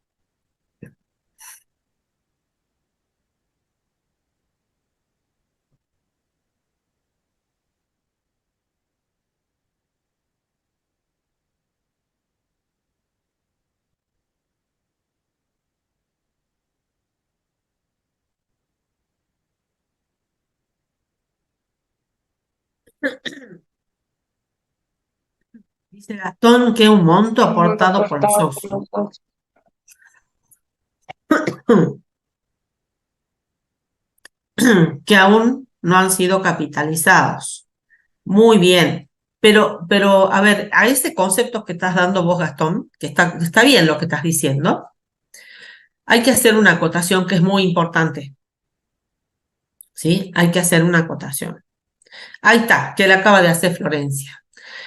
Dice Gastón que un monto aportado por los socios. Que aún no han sido capitalizados. Muy bien. Pero, a ver, a ese concepto que estás dando vos, Gastón, que está bien lo que estás diciendo, hay que hacer una acotación que es muy importante. ¿Sí? Hay que hacer una acotación. Ahí está, que le acaba de hacer Florencia.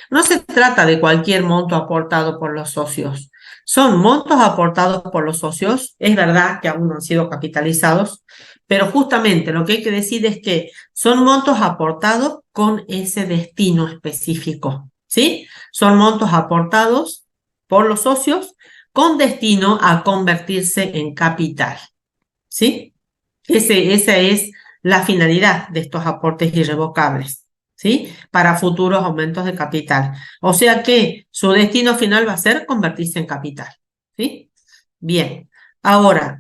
No se trata de cualquier monto aportado por los socios. Son montos aportados por los socios, es verdad que aún no han sido capitalizados, pero justamente lo que hay que decir es que son montos aportados con ese destino específico, ¿sí? Son montos aportados por los socios con destino a convertirse en capital, ¿sí? Esa es la finalidad de estos aportes irrevocables, ¿sí? Para futuros aumentos de capital. O sea que su destino final va a ser convertirse en capital, ¿sí? Bien. Ahora,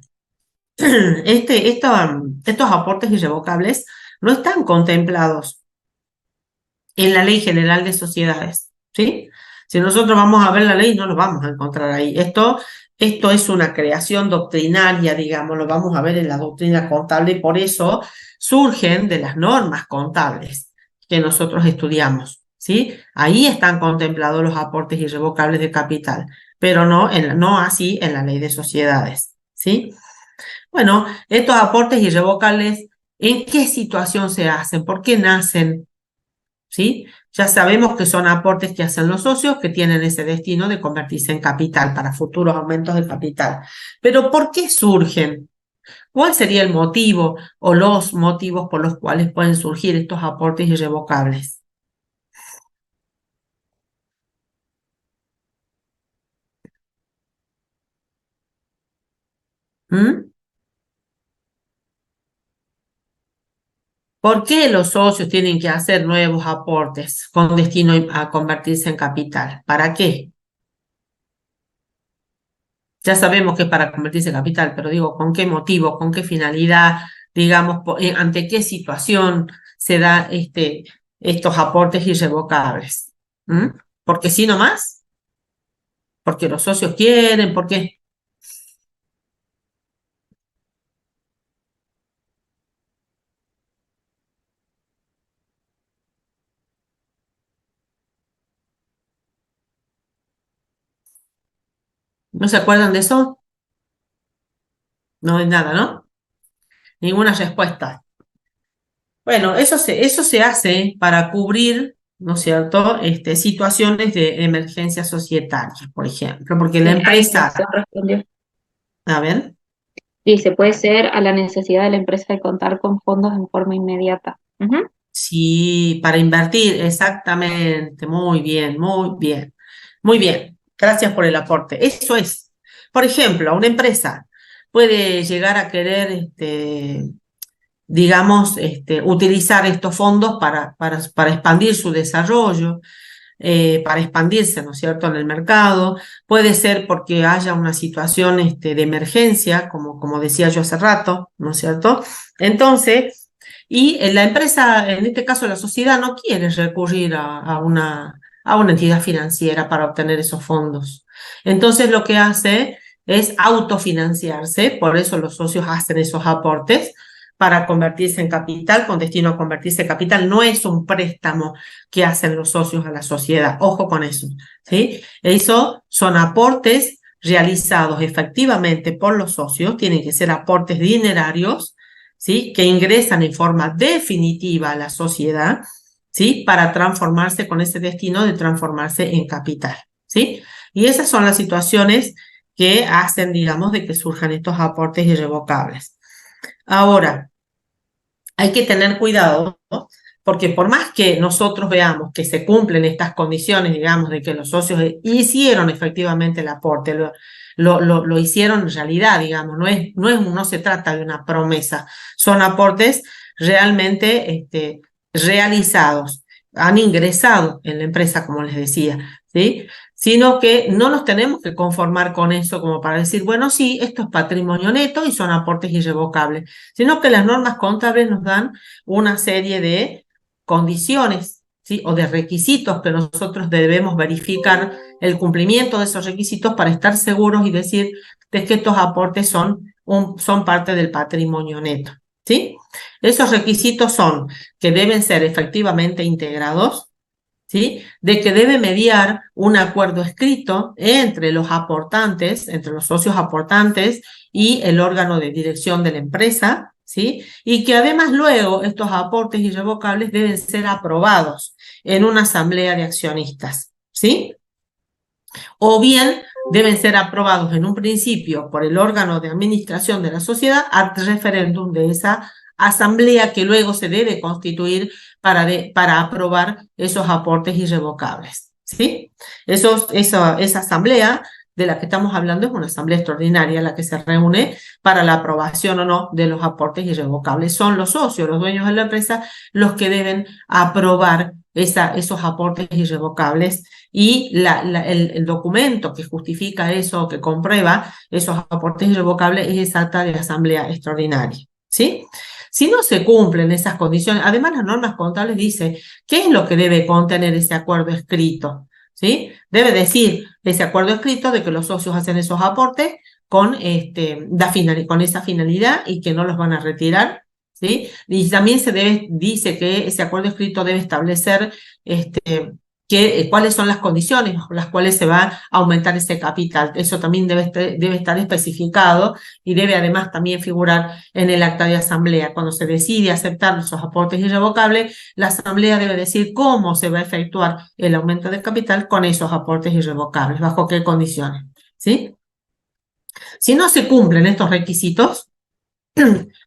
estos aportes irrevocables no están contemplados en la Ley General de Sociedades, ¿sí? Si nosotros vamos a ver la ley, no lo vamos a encontrar ahí. Esto es una creación doctrinaria, digamos, lo vamos a ver en la doctrina contable, y por eso surgen de las normas contables que nosotros estudiamos, ¿sí? Ahí están contemplados los aportes irrevocables de capital, pero no así en la Ley de Sociedades, ¿sí? Bueno, estos aportes irrevocables, ¿en qué situación se hacen? ¿Por qué nacen? ¿Sí? Ya sabemos que son aportes que hacen los socios que tienen ese destino de convertirse en capital para futuros aumentos de capital. Pero ¿por qué surgen? ¿Cuál sería el motivo o los motivos por los cuales pueden surgir estos aportes irrevocables? ¿Mm? ¿Por qué los socios tienen que hacer nuevos aportes con destino a convertirse en capital? ¿Para qué? Ya sabemos que es para convertirse en capital, pero digo, ¿con qué motivo, con qué finalidad, digamos, ante qué situación se da estos aportes irrevocables? ¿Mm? ¿Porque sí nomás? ¿Porque los socios quieren? ¿Por qué? ¿No se acuerdan de eso? No hay nada, ¿no? Ninguna respuesta. Bueno, eso se hace para cubrir, ¿no es cierto?, situaciones de emergencia societaria, por ejemplo, porque la Sí, ahí empresa, se respondió. a ver, Sí, se puede ser a la necesidad de la empresa de contar con fondos en forma inmediata. Ujú. sí, para invertir, exactamente, muy bien, muy bien, muy bien, gracias por el aporte. Eso es, por ejemplo, una empresa puede llegar a querer, digamos, utilizar estos fondos para expandir su desarrollo, para expandirse, ¿no es cierto?, en el mercado. Puede ser porque haya una situación de emergencia, como decía yo hace rato, ¿no es cierto? Entonces, y la empresa, en este caso la sociedad, no quiere recurrir a una entidad financiera para obtener esos fondos. Entonces, lo que hace es autofinanciarse, por eso los socios hacen esos aportes para convertirse en capital, con destino a convertirse en capital. No es un préstamo que hacen los socios a la sociedad. Ojo con eso, ¿sí? Eso son aportes realizados efectivamente por los socios, tienen que ser aportes dinerarios, ¿sí?, que ingresan en forma definitiva a la sociedad, ¿sí?, para transformarse con ese destino de transformarse en capital, ¿sí? Y esas son las situaciones que hacen, digamos, de que surjan estos aportes irrevocables. Ahora, hay que tener cuidado, ¿no?, porque por más que nosotros veamos que se cumplen estas condiciones, digamos, de que los socios hicieron efectivamente el aporte, lo hicieron en realidad, digamos, no se trata de una promesa, son aportes realmente realizados, han ingresado en la empresa, como les decía, ¿sí? Sino que no nos tenemos que conformar con eso como para decir, bueno, sí, esto es patrimonio neto y son aportes irrevocables, sino que las normas contables nos dan una serie de condiciones, ¿sí?, o de requisitos que nosotros debemos verificar el cumplimiento de esos requisitos para estar seguros y decir de que estos aportes son parte del patrimonio neto, ¿sí? Esos requisitos son que deben ser efectivamente integrados, ¿sí?, de que debe mediar un acuerdo escrito entre los aportantes, entre los socios aportantes y el órgano de dirección de la empresa, ¿sí?, y que además luego estos aportes irrevocables deben ser aprobados en una asamblea de accionistas, ¿sí? O bien deben ser aprobados en un principio por el órgano de administración de la sociedad al referéndum de esa asamblea que luego se debe constituir para aprobar esos aportes irrevocables, ¿sí? Esa asamblea de la que estamos hablando es una asamblea extraordinaria, la que se reúne para la aprobación o no de los aportes irrevocables. Son los socios, los dueños de la empresa, los que deben aprobar esos aportes irrevocables, y el documento que justifica eso, que comprueba esos aportes irrevocables, es esa acta de asamblea extraordinaria, ¿sí? Si no se cumplen esas condiciones, además las normas contables dicen qué es lo que debe contener ese acuerdo escrito, ¿sí? Debe decir ese acuerdo escrito de que los socios hacen esos aportes con esa finalidad y que no los van a retirar, ¿sí? Y también dice que ese acuerdo escrito debe establecer cuáles son las condiciones por las cuales se va a aumentar ese capital. Eso también debe estar especificado y debe además también figurar en el acta de asamblea. Cuando se decide aceptar esos aportes irrevocables, la asamblea debe decir cómo se va a efectuar el aumento del capital con esos aportes irrevocables, bajo qué condiciones, ¿sí? Si no se cumplen estos requisitos,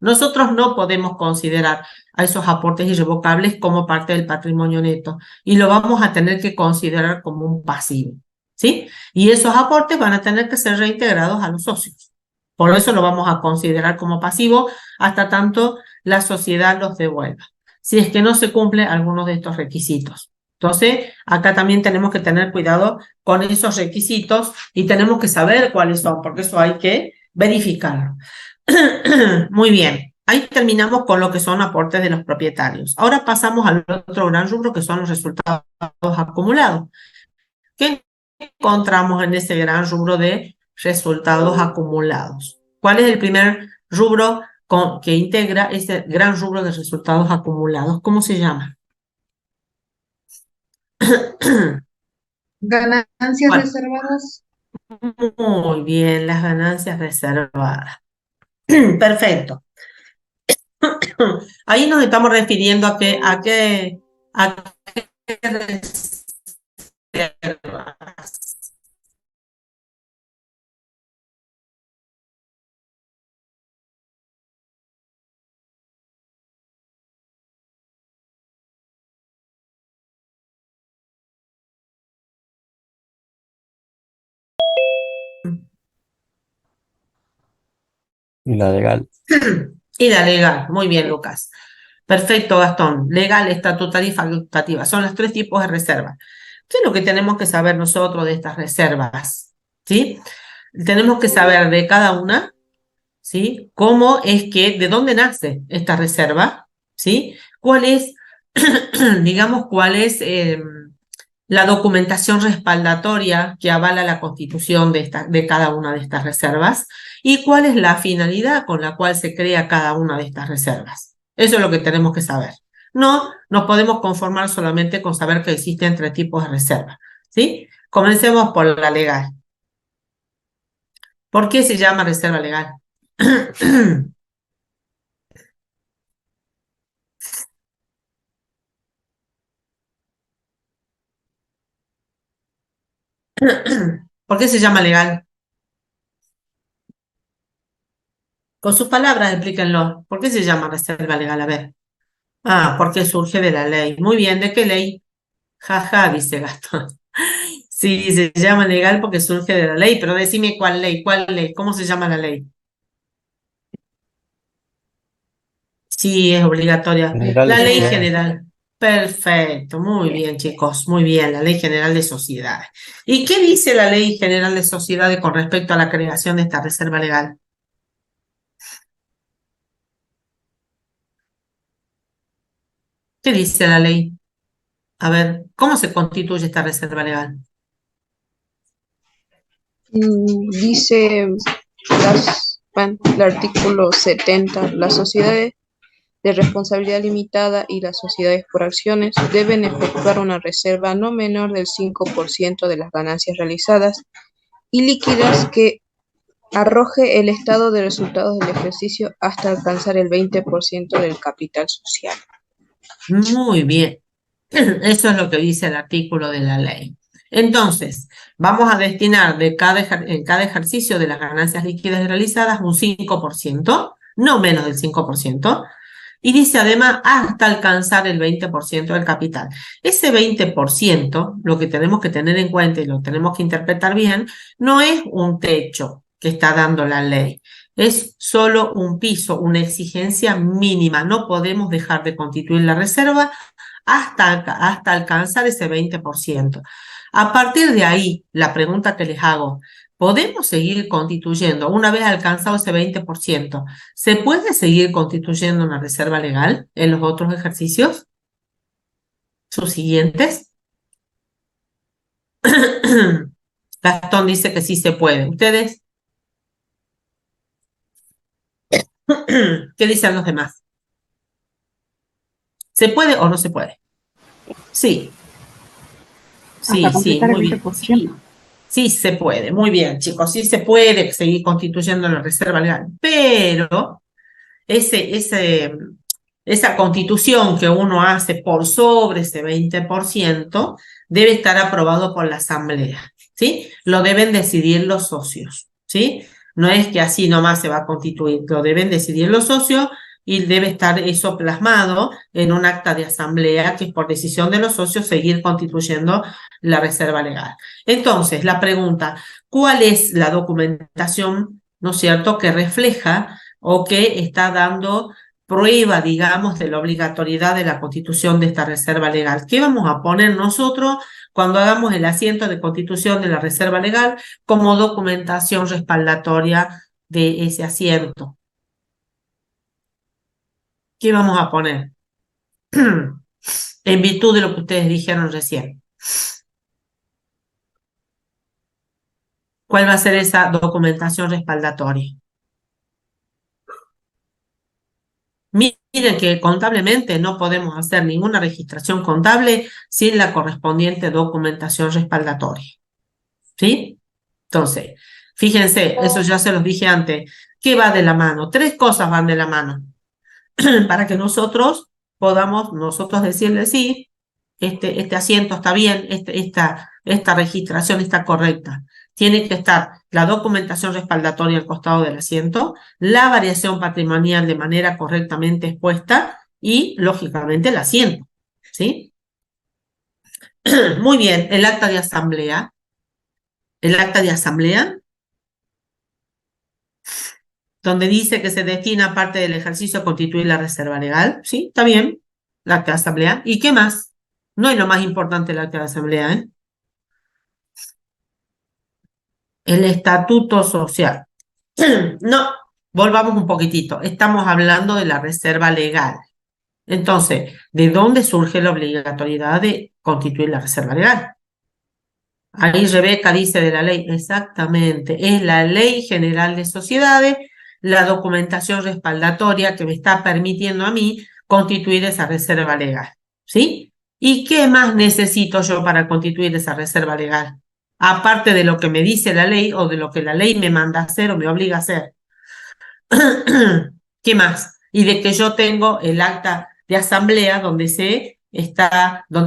nosotros no podemos considerar a esos aportes irrevocables como parte del patrimonio neto y lo vamos a tener que considerar como un pasivo, ¿sí? Y esos aportes van a tener que ser reintegrados a los socios. Por eso lo vamos a considerar como pasivo hasta tanto la sociedad los devuelva, si es que no se cumple algunos de estos requisitos. Entonces, acá también tenemos que tener cuidado con esos requisitos y tenemos que saber cuáles son, porque eso hay que verificarlo. Muy bien, ahí terminamos con lo que son aportes de los propietarios. Ahora pasamos al otro gran rubro, que son los resultados acumulados. ¿Qué encontramos en ese gran rubro de resultados acumulados? ¿Cuál es el primer rubro que integra ese gran rubro de resultados acumulados? ¿Cómo se llama? Ganancias Bueno, reservadas. muy bien, las ganancias reservadas. Perfecto. Ahí nos estamos refiriendo a qué reservas. Y la legal. Y la legal. Muy bien, Lucas. Perfecto, Gastón. Legal, estatutaria y facultativa. Son los tres tipos de reservas. ¿Qué es lo que tenemos que saber nosotros de estas reservas? ¿Sí? Tenemos que saber de cada una, ¿sí? De dónde nace esta reserva, ¿sí? Cuál es, digamos, la documentación respaldatoria que avala la constitución de cada una de estas reservas y cuál es la finalidad con la cual se crea cada una de estas reservas. Eso es lo que tenemos que saber. No nos podemos conformar solamente con saber que existen tres tipos de reservas, ¿sí? Comencemos por la legal. ¿Por qué se llama reserva legal? ¿Por qué se llama legal? Con sus palabras explíquenlo. ¿Por qué se llama reserva legal? A ver. Ah, porque surge de la ley. Muy bien, ¿de qué ley? Jaja, dice Gastón. Sí, se llama legal porque surge de la ley, pero decime cuál ley, cómo se llama la ley. Sí, es obligatoria. General La de ley sociedades. general. Perfecto, muy bien, chicos, muy bien, la ley general de sociedades. ¿Y qué dice la ley general de sociedades con respecto a la creación de esta reserva legal? ¿Qué dice la ley? A ver, ¿cómo se constituye esta reserva legal? Dice el artículo 70, las sociedades de responsabilidad limitada y las sociedades por acciones deben efectuar una reserva no menor del 5% de las ganancias realizadas y líquidas que arroje el estado de resultados del ejercicio hasta alcanzar el 20% del capital social. Muy bien. Eso es lo que dice el artículo de la ley. Entonces, vamos a destinar en cada ejercicio de las ganancias líquidas realizadas un 5%, no menos del 5%, Y dice además hasta alcanzar el 20% del capital. Ese 20%, lo que tenemos que tener en cuenta y lo tenemos que interpretar bien, no es un techo que está dando la ley. Es solo un piso, una exigencia mínima. No podemos dejar de constituir la reserva hasta alcanzar ese 20%. A partir de ahí, la pregunta que les hago, ¿podemos seguir constituyendo una vez alcanzado ese 20%? ¿Se puede seguir constituyendo una reserva legal en los otros ejercicios subsiguientes? Gastón dice que sí se puede. ¿Ustedes? ¿Qué dicen los demás? ¿Se puede o no se puede? Sí. Sí, sí, muy bien. Sí se puede, muy bien, chicos, sí se puede seguir constituyendo la reserva legal, pero esa constitución que uno hace por sobre ese 20% debe estar aprobado por la asamblea, ¿sí? Lo deben decidir los socios, ¿sí? No es que así nomás se va a constituir, lo deben decidir los socios y debe estar eso plasmado en un acta de asamblea que es por decisión de los socios seguir constituyendo la reserva legal. Entonces, la pregunta, ¿cuál es la documentación, ¿no es cierto?, que refleja o que está dando prueba, digamos, de la obligatoriedad de la constitución de esta reserva legal? ¿Qué vamos a poner nosotros cuando hagamos el asiento de constitución de la reserva legal como documentación respaldatoria de ese asiento? ¿Qué vamos a poner? En virtud de lo que ustedes dijeron recién. ¿Cuál va a ser esa documentación respaldatoria? Miren que contablemente no podemos hacer ninguna registración contable sin la correspondiente documentación respaldatoria. ¿Sí? Entonces, fíjense, eso ya se los dije antes. ¿Qué va de la mano? 3 cosas van de la mano. Para que nosotros podamos decirle sí, este asiento está bien, esta registración está correcta. Tiene que estar la documentación respaldatoria al costado del asiento, la variación patrimonial de manera correctamente expuesta y, lógicamente, el asiento, ¿sí? Muy bien, el acta de asamblea. El acta de asamblea, donde dice que se destina parte del ejercicio a constituir la reserva legal, ¿sí? Está bien, el acta de asamblea. ¿Y qué más? No es lo más importante el acta de asamblea, ¿eh? El estatuto social. No, volvamos un poquitito. Estamos hablando de la reserva legal. Entonces, ¿de dónde surge la obligatoriedad de constituir la reserva legal? Ahí Rebeca dice de la ley, exactamente, es la Ley General de Sociedades, la documentación respaldatoria que me está permitiendo a mí constituir esa reserva legal, ¿sí? ¿Y qué más necesito yo para constituir esa reserva legal? Aparte de lo que me dice la ley o de lo que la ley me manda a hacer o me obliga a hacer. ¿Qué más? Y de que yo tengo el acta de asamblea donde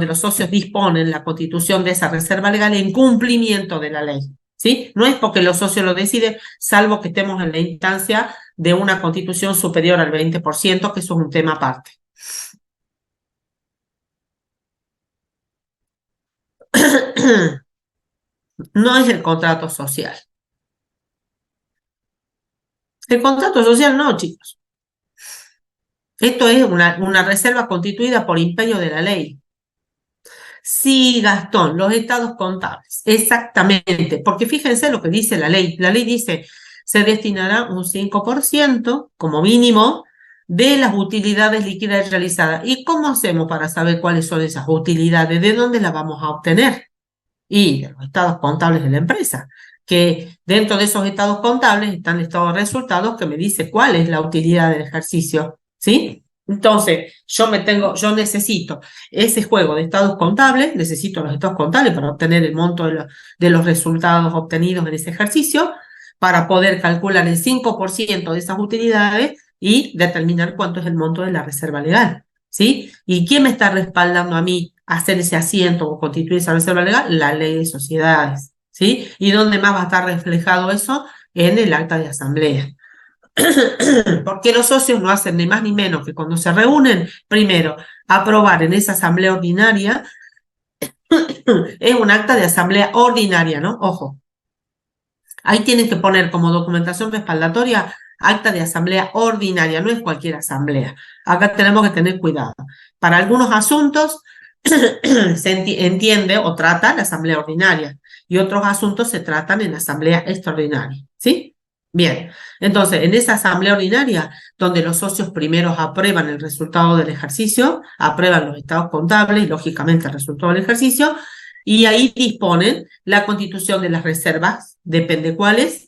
los socios disponen la constitución de esa reserva legal en cumplimiento de la ley, ¿sí? No es porque los socios lo deciden, salvo que estemos en la instancia de una constitución superior al 20%, que eso es un tema aparte. No es el contrato social. El contrato social no, chicos. Esto es una reserva constituida por imperio de la ley. Sí, Gastón, los estados contables, exactamente, porque fíjense lo que dice la ley. La ley dice, se destinará un 5% como mínimo de las utilidades líquidas realizadas. ¿Y cómo hacemos para saber cuáles son esas utilidades? ¿De dónde las vamos a obtener? Y de los estados contables de la empresa, que dentro de esos estados contables están estados de resultados que me dice cuál es la utilidad del ejercicio, ¿sí? Entonces, yo necesito ese juego de estados contables, necesito los estados contables para obtener el monto de los resultados obtenidos en ese ejercicio, para poder calcular el 5% de esas utilidades y determinar cuánto es el monto de la reserva legal, ¿sí? ¿Y quién me está respaldando a mí hacer ese asiento o constituir esa reserva legal? La ley de sociedades, ¿sí? ¿Y dónde más va a estar reflejado eso? En el acta de asamblea. Porque los socios no hacen ni más ni menos que cuando se reúnen, primero, aprobar en esa asamblea ordinaria, es un acta de asamblea ordinaria, ¿no? Ojo, ahí tienen que poner como documentación respaldatoria acta de asamblea ordinaria, no es cualquier asamblea. Acá tenemos que tener cuidado. Para algunos asuntos se entiende o trata la asamblea ordinaria y otros asuntos se tratan en asamblea extraordinaria, ¿sí? Bien, entonces en esa asamblea ordinaria, donde los socios primeros aprueban el resultado del ejercicio, aprueban los estados contables y lógicamente el resultado del ejercicio, y ahí disponen la constitución de las reservas, depende cuáles,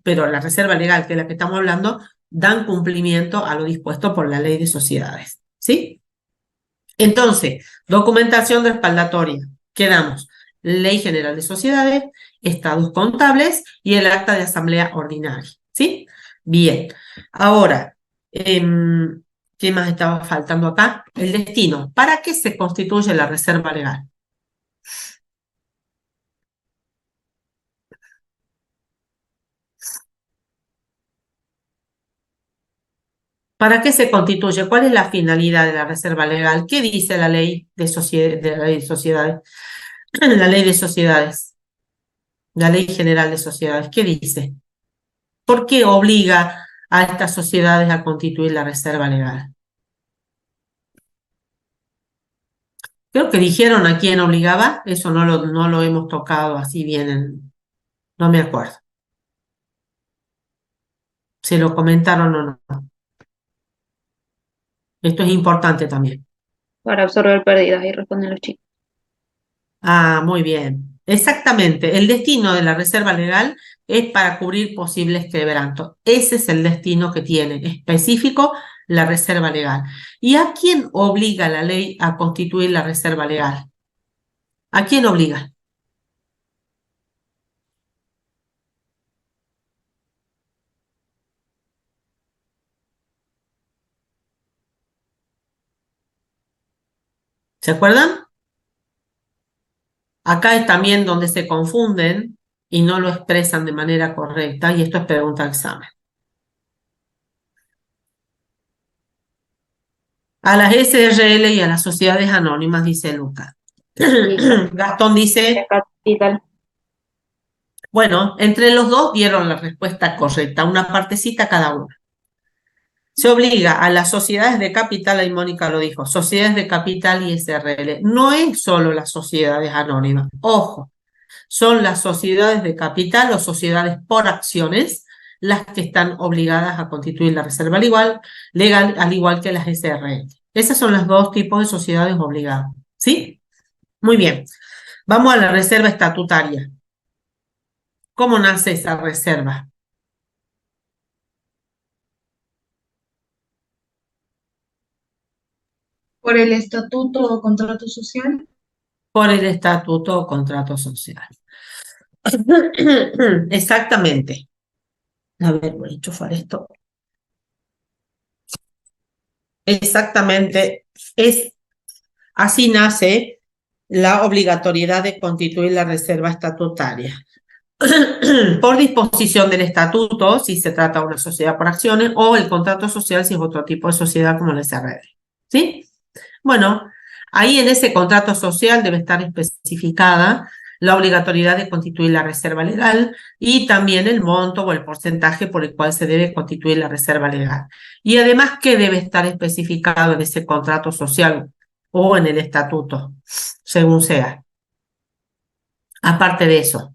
pero la reserva legal, que es la que estamos hablando, dan cumplimiento a lo dispuesto por la ley de sociedades, ¿sí? Entonces, documentación respaldatoria, quedamos Ley General de Sociedades, estados contables y el acta de asamblea ordinaria, ¿sí? Bien, ahora, ¿qué más estaba faltando acá? El destino. ¿Para qué se constituye la reserva legal? ¿Para qué se constituye? ¿Cuál es la finalidad de la reserva legal? ¿Qué dice la ley de sociedades? La ley de sociedades, la ley general de sociedades, ¿qué dice? ¿Por qué obliga a estas sociedades a constituir la reserva legal? Creo que dijeron a quién obligaba, eso no lo hemos tocado así bien, no me acuerdo. ¿Se lo comentaron o no? Esto es importante también. Para absorber pérdidas, y responden los chicos. Ah, muy bien. Exactamente. El destino de la reserva legal es para cubrir posibles quebrantos. Ese es el destino que tiene específico la reserva legal. ¿Y a quién obliga la ley a constituir la reserva legal? ¿A quién obliga? ¿Se acuerdan? Acá es también donde se confunden y no lo expresan de manera correcta, y esto es pregunta de examen. A las SRL y a las sociedades anónimas, dice Lucas. Gastón dice, Capital. bueno, entre los dos dieron la respuesta correcta, una partecita cada uno. Se obliga a las sociedades de capital, ahí Mónica lo dijo, sociedades de capital y SRL. No es solo las sociedades anónimas, ojo, son las sociedades de capital o sociedades por acciones las que están obligadas a constituir la reserva legal, al igual que las SRL. Esos son los dos tipos de sociedades obligadas, ¿sí? Muy bien. Vamos a la reserva estatutaria. ¿Cómo nace esa reserva? Por el estatuto o contrato social. Por el estatuto o contrato social. Exactamente. A ver, voy a enchufar esto. Exactamente. Así nace la obligatoriedad de constituir la reserva estatutaria. Por disposición del estatuto, si se trata de una sociedad por acciones, o el contrato social, si es otro tipo de sociedad como la SRL. ¿Sí? Bueno, ahí en ese contrato social debe estar especificada la obligatoriedad de constituir la reserva legal y también el monto o el porcentaje por el cual se debe constituir la reserva legal. Y además, ¿qué debe estar especificado en ese contrato social o en el estatuto, según sea? Aparte de eso,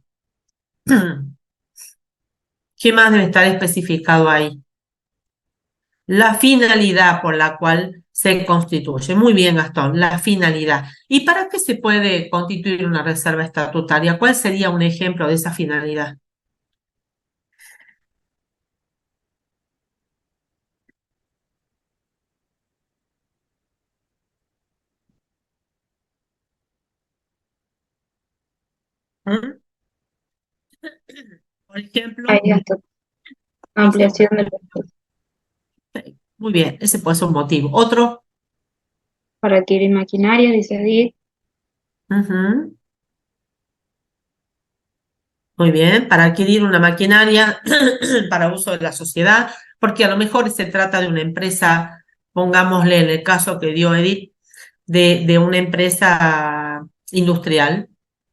¿qué más debe estar especificado ahí? La finalidad por la cual se constituye. Muy bien, Gastón, la finalidad. ¿Y para qué se puede constituir una reserva estatutaria? ¿Cuál sería un ejemplo de esa finalidad? ¿Mm? Por ejemplo, Ahí está. Ampliación del muy bien, ese puede ser un motivo. Otro, para adquirir maquinaria, dice Edith. ujú. Muy bien, para adquirir una maquinaria para uso de la sociedad, porque a lo mejor se trata de una empresa, pongámosle en el caso que dio Edith, de una empresa industrial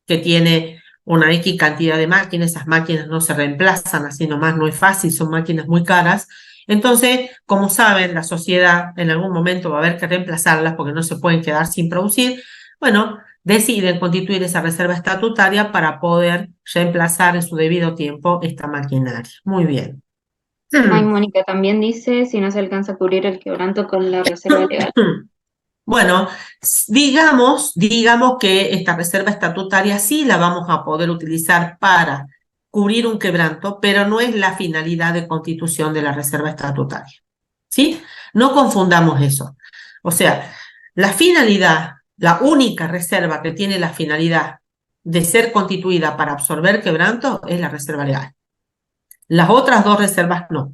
que tiene una X cantidad de máquinas, esas máquinas no se reemplazan así nomás, no es fácil, son máquinas muy caras. Entonces, como saben, la sociedad en algún momento va a haber que reemplazarlas porque no se pueden quedar sin producir. Bueno, deciden constituir esa reserva estatutaria para poder reemplazar en su debido tiempo esta maquinaria. Muy bien. Ay, Mónica también dice si no se alcanza a cubrir el quebranto con la reserva legal. Bueno, digamos que esta reserva estatutaria sí la vamos a poder utilizar para cubrir un quebranto, pero no es la finalidad de constitución de la reserva estatutaria. ¿Sí? No confundamos eso. O sea, la finalidad, la única reserva que tiene la finalidad de ser constituida para absorber quebranto es la reserva legal. Las otras dos reservas no.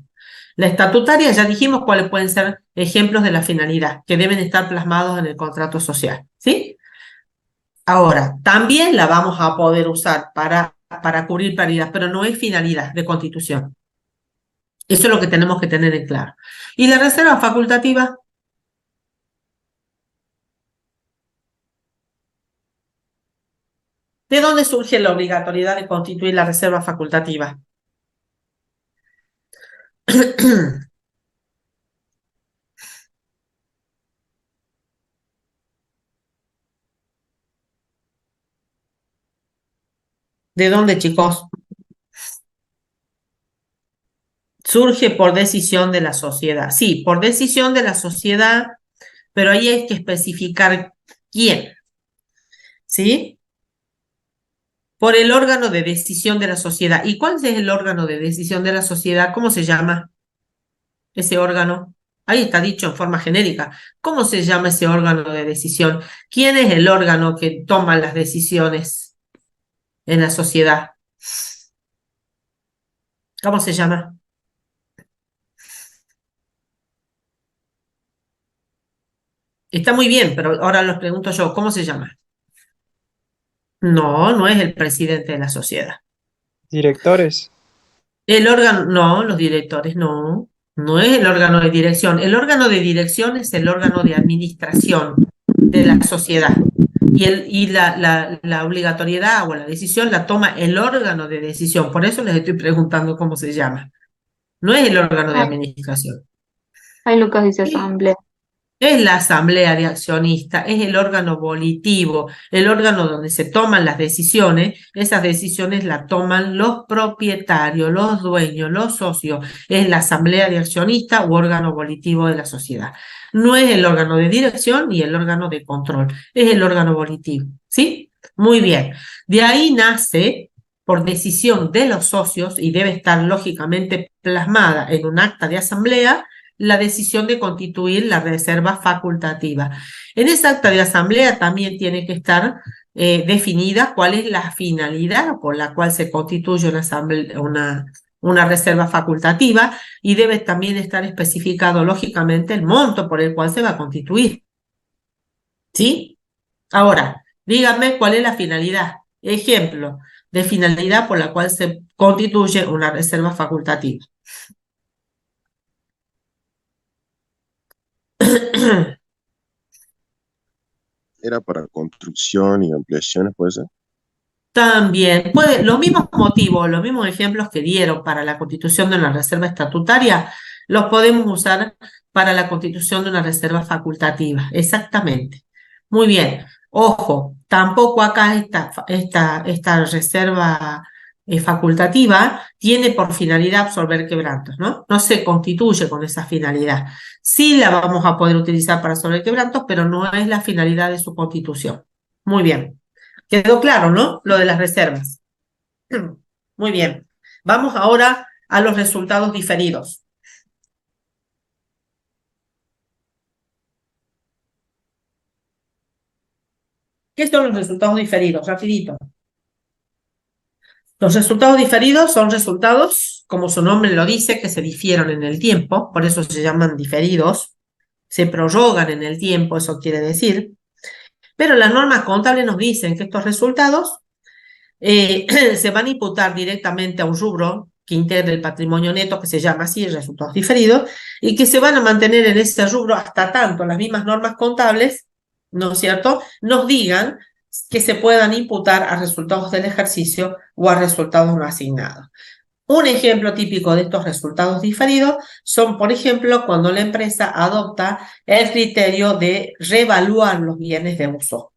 La estatutaria ya dijimos cuáles pueden ser ejemplos de la finalidad, que deben estar plasmados en el contrato social, ¿sí? Ahora, también la vamos a poder usar para cubrir pérdidas, pero no es finalidad de constitución. Eso es lo que tenemos que tener en claro. ¿Y la reserva facultativa? ¿De dónde surge la obligatoriedad de constituir la reserva facultativa? ¿De dónde, chicos? Surge por decisión de la sociedad. Sí, por decisión de la sociedad, pero ahí hay que especificar quién, ¿sí? Por el órgano de decisión de la sociedad. ¿Y cuál es el órgano de decisión de la sociedad? ¿Cómo se llama ese órgano? Ahí está dicho en forma genérica. ¿Cómo se llama ese órgano de decisión? ¿Quién es el órgano que toma las decisiones en la sociedad? ¿Cómo se llama? Está muy bien, pero ahora los pregunto yo, ¿cómo se llama? No, no es el presidente de la sociedad. Directores. El órgano, no, los directores, no, no es el órgano de dirección. El órgano de dirección es el órgano de administración de la sociedad. Y la obligatoriedad o la decisión la toma el órgano de decisión. Por eso les estoy preguntando cómo se llama. No es el órgano de Ay, administración. ay, Lucas dice asamblea. Es la asamblea de accionistas, es el órgano volitivo, el órgano donde se toman las decisiones. Esas decisiones las toman los propietarios, los dueños, los socios. Es la asamblea de accionistas u órgano volitivo de la sociedad. No es el órgano de dirección ni el órgano de control, es el órgano volitivo. ¿Sí? Muy bien. De ahí nace, por decisión de los socios, y debe estar lógicamente plasmada en un acta de asamblea, la decisión de constituir la reserva facultativa. En esa acta de asamblea también tiene que estar definida cuál es la finalidad por la cual se constituye una reserva facultativa, y debe también estar especificado lógicamente el monto por el cual se va a constituir. ¿Sí? Ahora, díganme cuál es la finalidad. Ejemplo de finalidad por la cual se constituye una reserva facultativa. Era para construcción y ampliaciones, ¿puede ser? También, los mismos motivos, los mismos ejemplos que dieron para la constitución de una reserva estatutaria, los podemos usar para la constitución de una reserva facultativa. Exactamente. Muy bien. Ojo, tampoco acá esta reserva facultativa tiene por finalidad absorber quebrantos, ¿no? No se constituye con esa finalidad. Sí la vamos a poder utilizar para absorber quebrantos, pero no es la finalidad de su constitución. Muy bien. Quedó claro, ¿no? Lo de las reservas. Muy bien. Vamos ahora a los resultados diferidos. ¿Qué son los resultados diferidos? Rapidito. Los resultados diferidos son resultados, como su nombre lo dice, que se difieron en el tiempo, por eso se llaman diferidos. Se prorrogan en el tiempo, eso quiere decir. Pero las normas contables nos dicen que estos resultados se van a imputar directamente a un rubro que integre el patrimonio neto, que se llama así, resultados diferidos, y que se van a mantener en ese rubro hasta tanto las mismas normas contables, ¿no es cierto?, nos digan que se puedan imputar a resultados del ejercicio o a resultados no asignados. Un ejemplo típico de estos resultados diferidos son, por ejemplo, cuando la empresa adopta el criterio de revaluar los bienes de uso.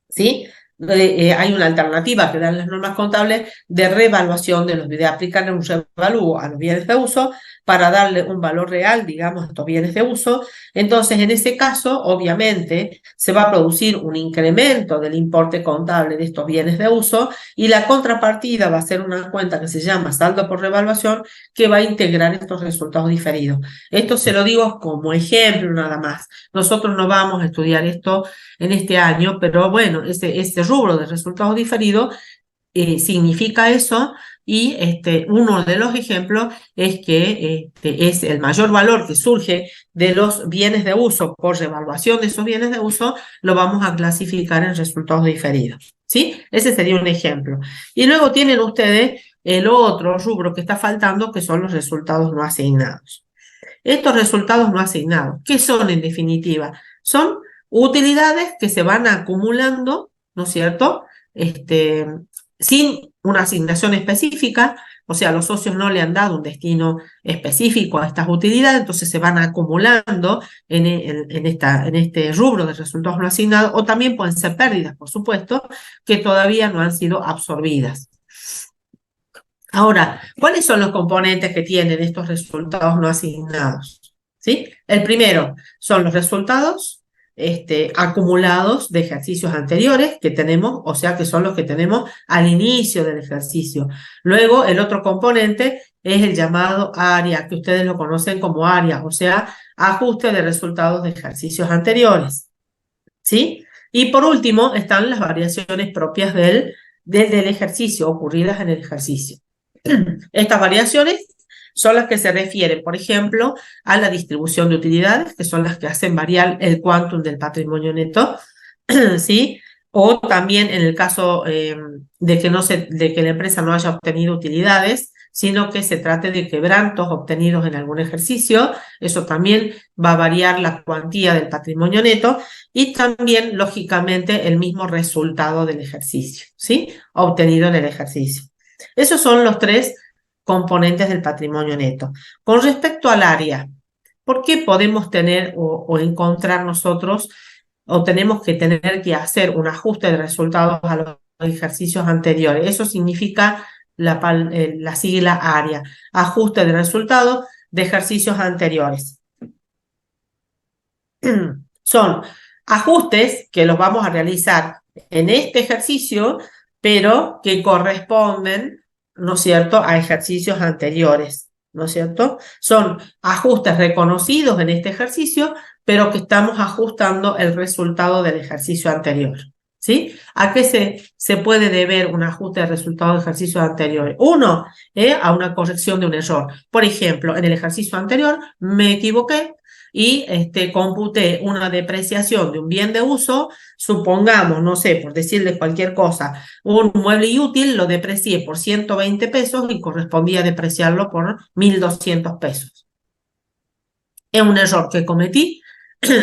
¿Sí? Hay una alternativa que dan las normas contables de revaluación de aplicar un revalúo a los bienes de uso para darle un valor real, digamos, a estos bienes de uso. Entonces, en ese caso, obviamente, se va a producir un incremento del importe contable de estos bienes de uso y la contrapartida va a ser una cuenta que se llama saldo por revaluación que va a integrar estos resultados diferidos. Esto se lo digo como ejemplo nada más. Nosotros no vamos a estudiar esto en este año, pero bueno, ese rubro de resultados diferidos significa eso y uno de los ejemplos es que es el mayor valor que surge de los bienes de uso por revaluación de esos bienes de uso, lo vamos a clasificar en resultados diferidos, ¿sí? Ese sería un ejemplo. Y luego tienen ustedes el otro rubro que está faltando, que son los resultados no asignados. Estos resultados no asignados, ¿qué son en definitiva? Son utilidades que se van acumulando, ¿no es cierto?, sin una asignación específica, o sea, los socios no le han dado un destino específico a estas utilidades, entonces se van acumulando en este rubro de resultados no asignados, o también pueden ser pérdidas, por supuesto, que todavía no han sido absorbidas. Ahora, ¿cuáles son los componentes que tienen estos resultados no asignados? ¿Sí? El primero son los resultados acumulados de ejercicios anteriores que tenemos, o sea que son los que tenemos al inicio del ejercicio. Luego el otro componente es el llamado área, que ustedes lo conocen como área, o sea, ajuste de resultados de ejercicios anteriores. ¿Sí? Y por último están las variaciones propias del ejercicio, ocurridas en el ejercicio. Estas variaciones son las que se refieren, por ejemplo, a la distribución de utilidades, que son las que hacen variar el quantum del patrimonio neto, ¿sí? O también en el caso de que la empresa no haya obtenido utilidades, sino que se trate de quebrantos obtenidos en algún ejercicio, eso también va a variar la cuantía del patrimonio neto y también, lógicamente, el mismo resultado del ejercicio, ¿sí? Obtenido en el ejercicio. Esos son los tres componentes del patrimonio neto. Con respecto al área, ¿por qué podemos tener o encontrar nosotros o tenemos que tener que hacer un ajuste de resultados a los ejercicios anteriores? Eso significa la sigla área, ajuste de resultados de ejercicios anteriores. Son ajustes que los vamos a realizar en este ejercicio, pero que corresponden, ¿no es cierto?, a ejercicios anteriores, ¿no es cierto? Son ajustes reconocidos en este ejercicio, pero que estamos ajustando el resultado del ejercicio anterior, ¿sí? ¿A qué se puede deber un ajuste de resultado de ejercicios anteriores? Uno, a una corrección de un error. Por ejemplo, en el ejercicio anterior me equivoqué y computé una depreciación de un bien de uso, supongamos, no sé, por decirles cualquier cosa, un mueble y útil lo deprecié por 120 pesos y correspondía depreciarlo por 1.200 pesos. Es un error que cometí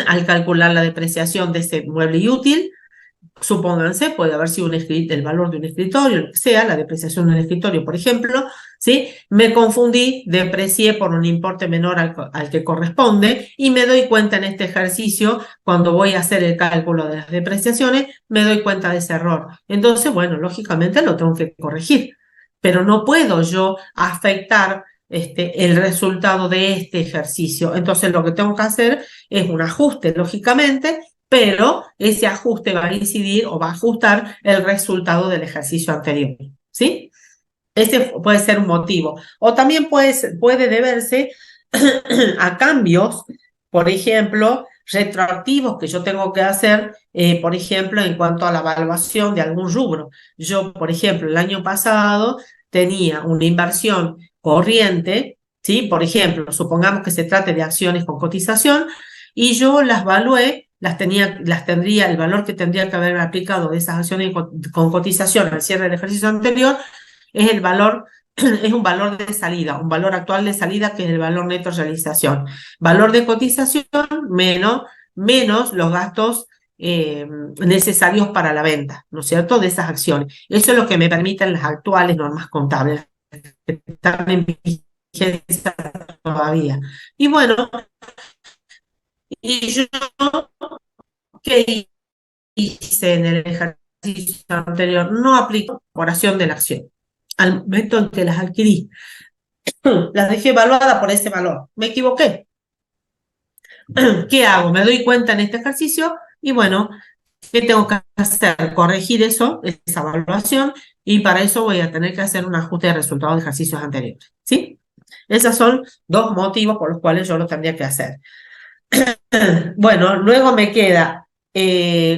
al calcular la depreciación de ese mueble y útil. Supónganse, puede haber sido el valor de un escritorio, lo que sea, la depreciación de un escritorio, por ejemplo, ¿sí? Me confundí, deprecié por un importe menor al que corresponde y me doy cuenta en este ejercicio, cuando voy a hacer el cálculo de las depreciaciones, me doy cuenta de ese error. Entonces, bueno, lógicamente lo tengo que corregir, pero no puedo yo afectar el resultado de este ejercicio. Entonces, lo que tengo que hacer es un ajuste, lógicamente, pero ese ajuste va a incidir o va a ajustar el resultado del ejercicio anterior, ¿sí? Ese puede ser un motivo. O también puede deberse a cambios, por ejemplo, retroactivos que yo tengo que hacer, por ejemplo, en cuanto a la evaluación de algún rubro. Yo, por ejemplo, el año pasado tenía una inversión corriente, ¿sí? Por ejemplo, supongamos que se trate de acciones con cotización, y yo las valué las tendría, el valor que tendría que haber aplicado de esas acciones con cotización al cierre del ejercicio anterior es el valor, es un valor de salida, un valor actual de salida que es el valor neto de realización. Valor de cotización menos los gastos necesarios para la venta, ¿no es cierto?, de esas acciones. Eso es lo que me permiten las actuales normas contables, que están en vigencia todavía. Y bueno, y yo, ¿qué hice en el ejercicio anterior? No aplico incorporación de la acción. Al momento en que las adquirí, las dejé evaluadas por ese valor. Me equivoqué. ¿Qué hago? Me doy cuenta en este ejercicio y bueno, ¿qué tengo que hacer? Corregir eso, esa evaluación, y para eso voy a tener que hacer un ajuste de resultados de ejercicios anteriores. ¿Sí? Esos son dos motivos por los cuales yo lo tendría que hacer. Bueno, luego me queda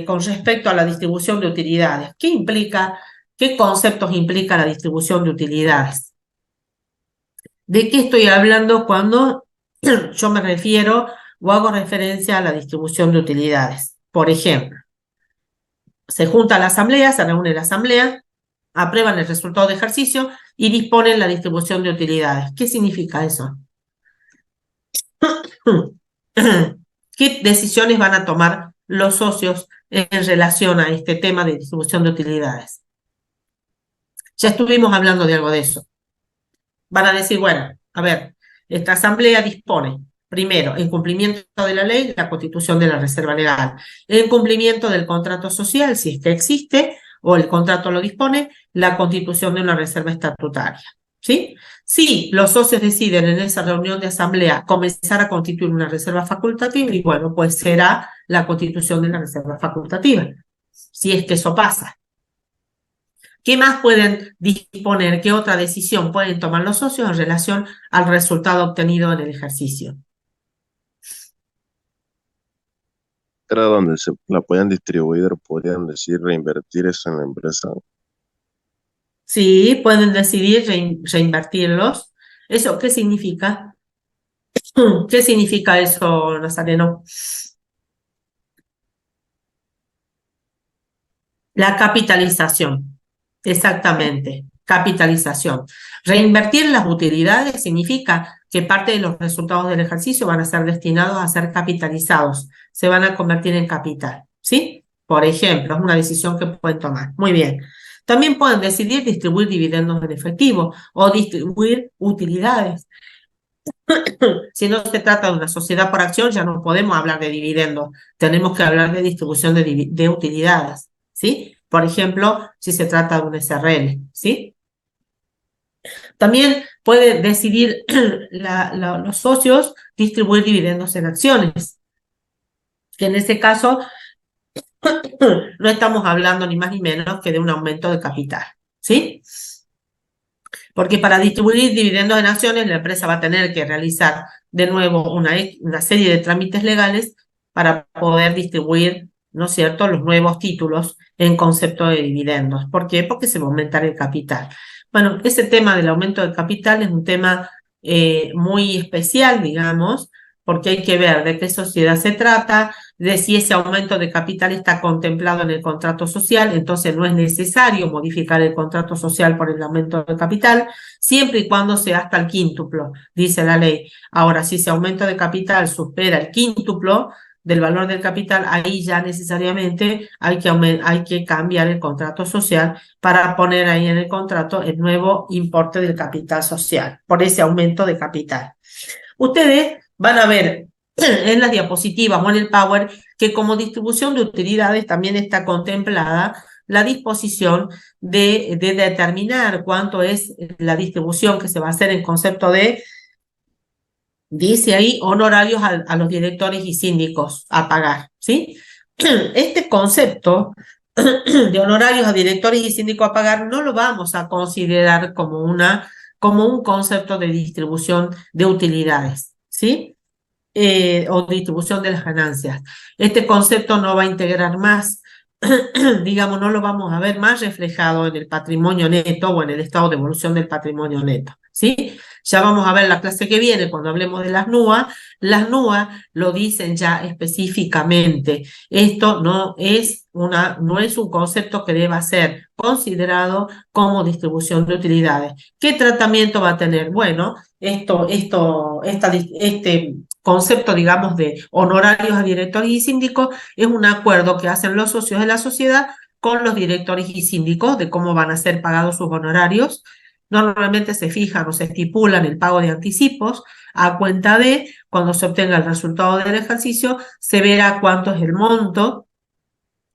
con respecto a la distribución de utilidades. ¿Qué implica? ¿Qué conceptos implica la distribución de utilidades? ¿De qué estoy hablando cuando yo me refiero o hago referencia a la distribución de utilidades? Por ejemplo, se junta la asamblea, se reúne la asamblea, aprueban el resultado de ejercicio y disponen la distribución de utilidades. ¿Qué significa eso? ¿Qué decisiones van a tomar los socios en relación a este tema de distribución de utilidades? Ya estuvimos hablando de algo de eso. Van a decir, bueno, a ver, esta asamblea dispone, primero, en cumplimiento de la ley, la constitución de la reserva legal, en cumplimiento del contrato social, si es que existe, o el contrato lo dispone, la constitución de una reserva estatutaria. ¿Sí? Si los socios deciden en esa reunión de asamblea comenzar a constituir una reserva facultativa, y bueno, pues será la constitución de la reserva facultativa, si es que eso pasa. ¿Qué más pueden disponer? ¿Qué otra decisión pueden tomar los socios en relación al resultado obtenido en el ejercicio? Era donde se la pueden distribuir, podrían decir reinvertir eso en la empresa. Sí, pueden decidir reinvertirlos. ¿Eso qué significa? ¿Qué significa eso, Nazareno? La capitalización. Exactamente, capitalización. Reinvertir las utilidades significa que parte de los resultados del ejercicio van a ser destinados a ser capitalizados, se van a convertir en capital, ¿sí? Por ejemplo, es una decisión que pueden tomar. Muy bien. También pueden decidir distribuir dividendos en efectivo o distribuir utilidades. Si no se trata de una sociedad por acción, ya no podemos hablar de dividendos, tenemos que hablar de distribución de utilidades, ¿sí? Por ejemplo, si se trata de un SRL, ¿sí? También pueden decidir los socios distribuir dividendos en acciones, que en este caso no estamos hablando ni más ni menos que de un aumento de capital, ¿sí? Porque para distribuir dividendos en acciones, la empresa va a tener que realizar de nuevo una serie de trámites legales para poder distribuir, ¿no es cierto?, los nuevos títulos en concepto de dividendos. ¿Por qué? Porque se va a aumentar el capital. Bueno, ese tema del aumento del capital es un tema muy especial, digamos, porque hay que ver de qué sociedad se trata, de si ese aumento de capital está contemplado en el contrato social, entonces no es necesario modificar el contrato social por el aumento de capital, siempre y cuando sea hasta el quíntuplo, dice la ley. Ahora, si ese aumento de capital supera el quíntuplo del valor del capital, ahí ya necesariamente hay que cambiar el contrato social para poner ahí en el contrato el nuevo importe del capital social, por ese aumento de capital. Ustedes van a ver en las diapositivas o en el Power que como distribución de utilidades también está contemplada la disposición de determinar cuánto es la distribución que se va a hacer en concepto de, dice ahí, honorarios a los directores y síndicos a pagar, ¿sí? Este concepto de honorarios a directores y síndicos a pagar no lo vamos a considerar como un concepto de distribución de utilidades, ¿sí? O distribución de las ganancias. Este concepto no va a integrar más digamos, no lo vamos a ver más reflejado en el patrimonio neto o en el estado de evolución del patrimonio neto, ¿sí? Ya vamos a ver la clase que viene cuando hablemos de las NUA. Las NUA lo dicen ya específicamente. Esto no es un concepto que deba ser considerado como distribución de utilidades. ¿Qué tratamiento va a tener? Bueno, este concepto, digamos, de honorarios a directores y síndicos es un acuerdo que hacen los socios de la sociedad con los directores y síndicos de cómo van a ser pagados sus honorarios. Normalmente se fijan o se estipulan el pago de anticipos a cuenta de, cuando se obtenga el resultado del ejercicio, se verá cuánto es el monto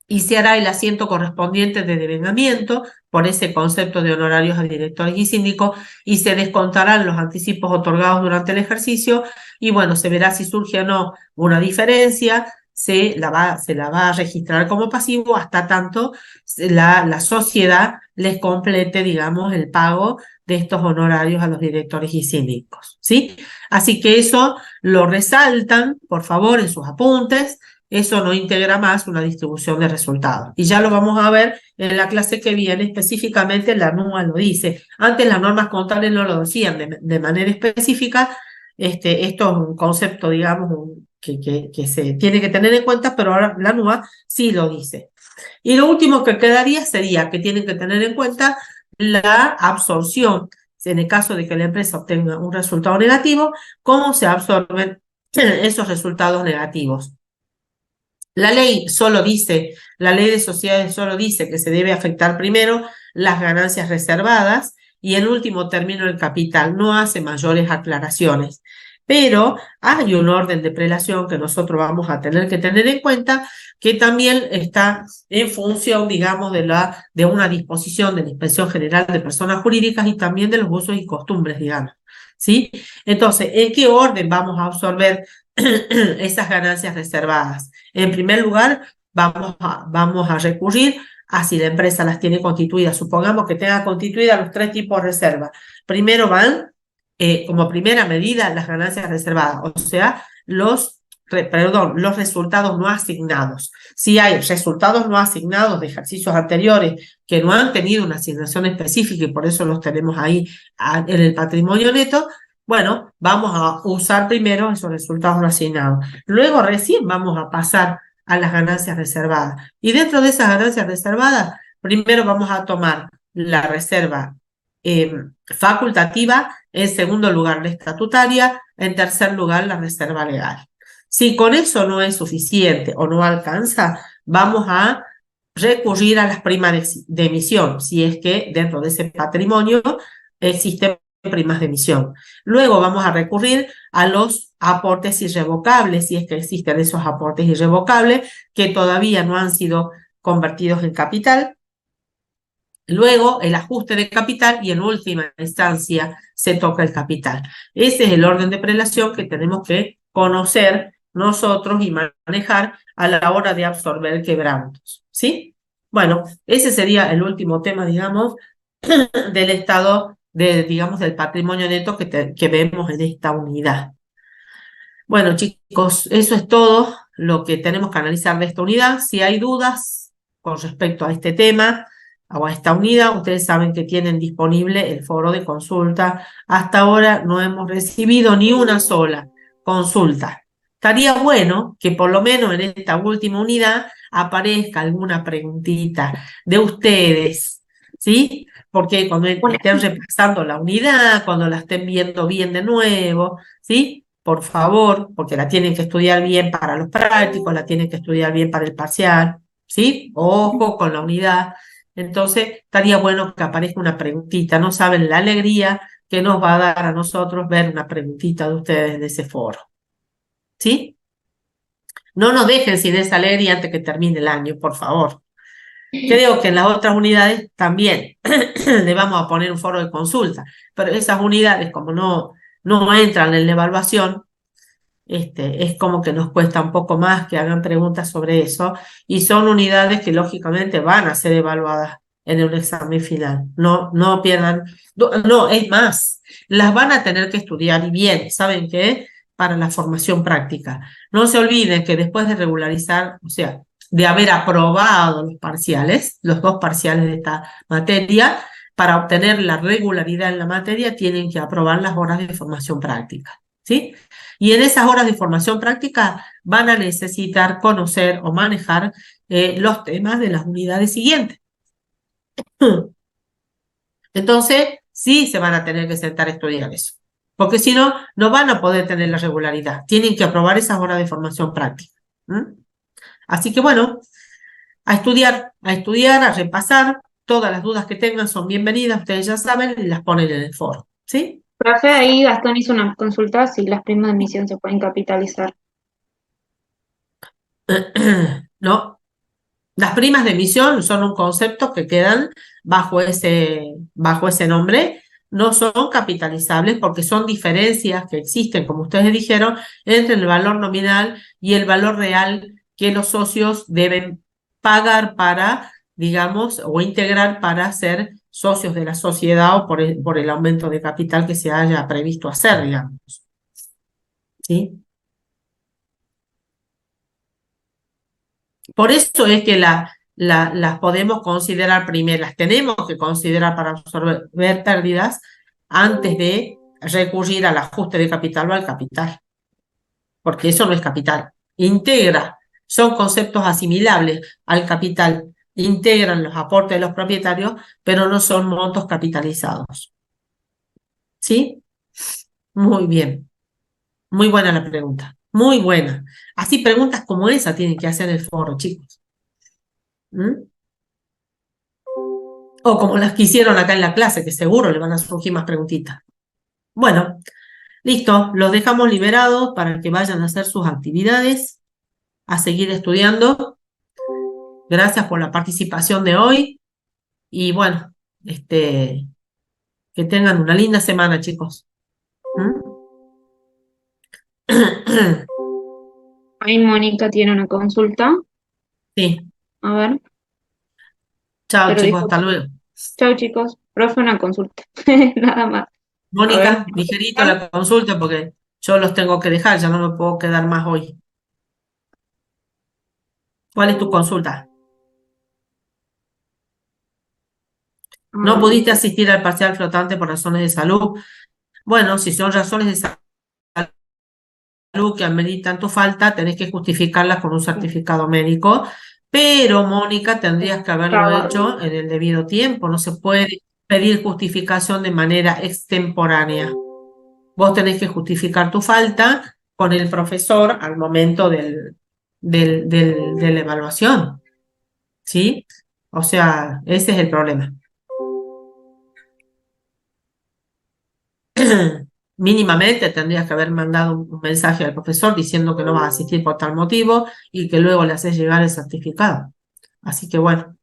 y se hará el asiento correspondiente de devengamiento por ese concepto de honorarios a directores y síndicos y se descontarán los anticipos otorgados durante el ejercicio y bueno, se verá si surge o no una diferencia, se la va a registrar como pasivo hasta tanto la sociedad les complete, digamos, el pago de estos honorarios a los directores y síndicos, ¿sí? Así que eso lo resaltan, por favor, en sus apuntes. Eso no integra más una distribución de resultados. Y ya lo vamos a ver en la clase que viene, específicamente la NUA lo dice. Antes las normas contables no lo decían de manera específica. Esto es un concepto, digamos, que se tiene que tener en cuenta, pero ahora la NUA sí lo dice. Y lo último que quedaría sería que tienen que tener en cuenta la absorción. En el caso de que la empresa obtenga un resultado negativo, cómo se absorben esos resultados negativos. La ley de sociedades solo dice que se debe afectar primero las ganancias reservadas y en último término el capital. No hace mayores aclaraciones. Pero hay un orden de prelación que nosotros vamos a tener que tener en cuenta que también está en función, digamos, de una disposición de la Inspección General de Personas Jurídicas y también de los usos y costumbres, digamos, ¿sí? Entonces, ¿en qué orden vamos a absorber esas ganancias reservadas? En primer lugar, vamos a recurrir a si la empresa las tiene constituidas. Supongamos que tenga constituidas los 3 tipos de reserva. Primero van, como primera medida, las ganancias reservadas, o sea, los resultados no asignados. Si hay resultados no asignados de ejercicios anteriores que no han tenido una asignación específica y por eso los tenemos ahí en el patrimonio neto, bueno, vamos a usar primero esos resultados no asignados. Luego recién vamos a pasar a las ganancias reservadas. Y dentro de esas ganancias reservadas, primero vamos a tomar la reserva facultativa, en segundo lugar la estatutaria, en tercer lugar la reserva legal. Si con eso no es suficiente o no alcanza, vamos a recurrir a las primas de emisión, si es que dentro de ese patrimonio existen primas de emisión. Luego vamos a recurrir a los aportes irrevocables, si es que existen esos aportes irrevocables que todavía no han sido convertidos en capital. Luego el ajuste de capital y en última instancia se toca el capital. Ese es el orden de prelación que tenemos que conocer nosotros y manejar a la hora de absorber quebrantos, ¿sí? Bueno, ese sería el último tema, digamos, del estado digamos, del patrimonio neto que vemos en esta unidad. Bueno, chicos, eso es todo lo que tenemos que analizar de esta unidad. Si hay dudas con respecto a este tema o a esta unidad, ustedes saben que tienen disponible el foro de consulta. Hasta ahora no hemos recibido ni una sola consulta. Estaría bueno que por lo menos en esta última unidad aparezca alguna preguntita de ustedes, ¿sí? Porque cuando estén repasando la unidad, cuando la estén viendo bien de nuevo, ¿sí? Por favor, porque la tienen que estudiar bien para los prácticos, la tienen que estudiar bien para el parcial, ¿sí? Ojo con la unidad. Entonces, estaría bueno que aparezca una preguntita. No saben la alegría que nos va a dar a nosotros ver una preguntita de ustedes de ese foro, ¿sí? No nos dejen sin esa alegría antes que termine el año, por favor. Creo que en las otras unidades también le vamos a poner un foro de consulta, pero esas unidades como no entran en la evaluación, es como que nos cuesta un poco más que hagan preguntas sobre eso y son unidades que lógicamente van a ser evaluadas en un examen final. No pierdan, no, es más, las van a tener que estudiar y bien, ¿saben qué? Para la formación práctica. No se olviden que después de regularizar, o sea, de haber aprobado los 2 parciales de esta materia. Para obtener la regularidad en la materia tienen que aprobar las horas de formación práctica, ¿sí? Y en esas horas de formación práctica van a necesitar conocer o manejar los temas de las unidades siguientes. Entonces, sí se van a tener que sentar a estudiar eso, porque si no, no van a poder tener la regularidad. Tienen que aprobar esas horas de formación práctica. Así que bueno, a estudiar, a repasar. Todas las dudas que tengan son bienvenidas, ustedes ya saben, y las ponen en el foro, ¿sí? Profe, ahí Gastón hizo una consulta si las primas de admisión se pueden capitalizar. No. Las primas de emisión son un concepto que quedan bajo ese nombre, no son capitalizables porque son diferencias que existen, como ustedes dijeron, entre el valor nominal y el valor real que los socios deben pagar para, digamos, o integrar para ser socios de la sociedad o por el aumento de capital que se haya previsto hacer, digamos. ¿Sí? Por eso es que las podemos considerar primero, las tenemos que considerar para absorber pérdidas antes de recurrir al ajuste de capital o al capital, porque eso no es capital. Integra, son conceptos asimilables al capital, integran los aportes de los propietarios, pero no son montos capitalizados. ¿Sí? Muy bien. Muy buena la pregunta. Muy buena. Así preguntas como esa tienen que hacer en el foro, chicos. O como las que hicieron acá en la clase, que seguro le van a surgir más preguntitas. Bueno, listo, los dejamos liberados para que vayan a hacer sus actividades, a seguir estudiando. Gracias por la participación de hoy y bueno, que tengan una linda semana, chicos. Ahí Mónica tiene una consulta. Sí. A ver. Chao, Pero chicos, dijo, hasta luego. chao chicos, profe, una consulta. Nada más. Mónica, ligerito la consulta porque yo los tengo que dejar, ya no me puedo quedar más hoy. ¿Cuál es tu consulta? ¿No pudiste asistir al parcial flotante por razones de salud? Bueno, si son razones de salud que ameritan tu falta, tenés que justificarlas con un certificado médico, pero Mónica, tendrías que haberlo hecho en el debido tiempo, no se puede pedir justificación de manera extemporánea. Vos tenés que justificar tu falta con el profesor al momento de la evaluación, ¿sí? O sea, ese es el problema. Mínimamente tendrías que haber mandado un mensaje al profesor diciendo que no vas a asistir por tal motivo y que luego le haces llegar el certificado. Así que bueno,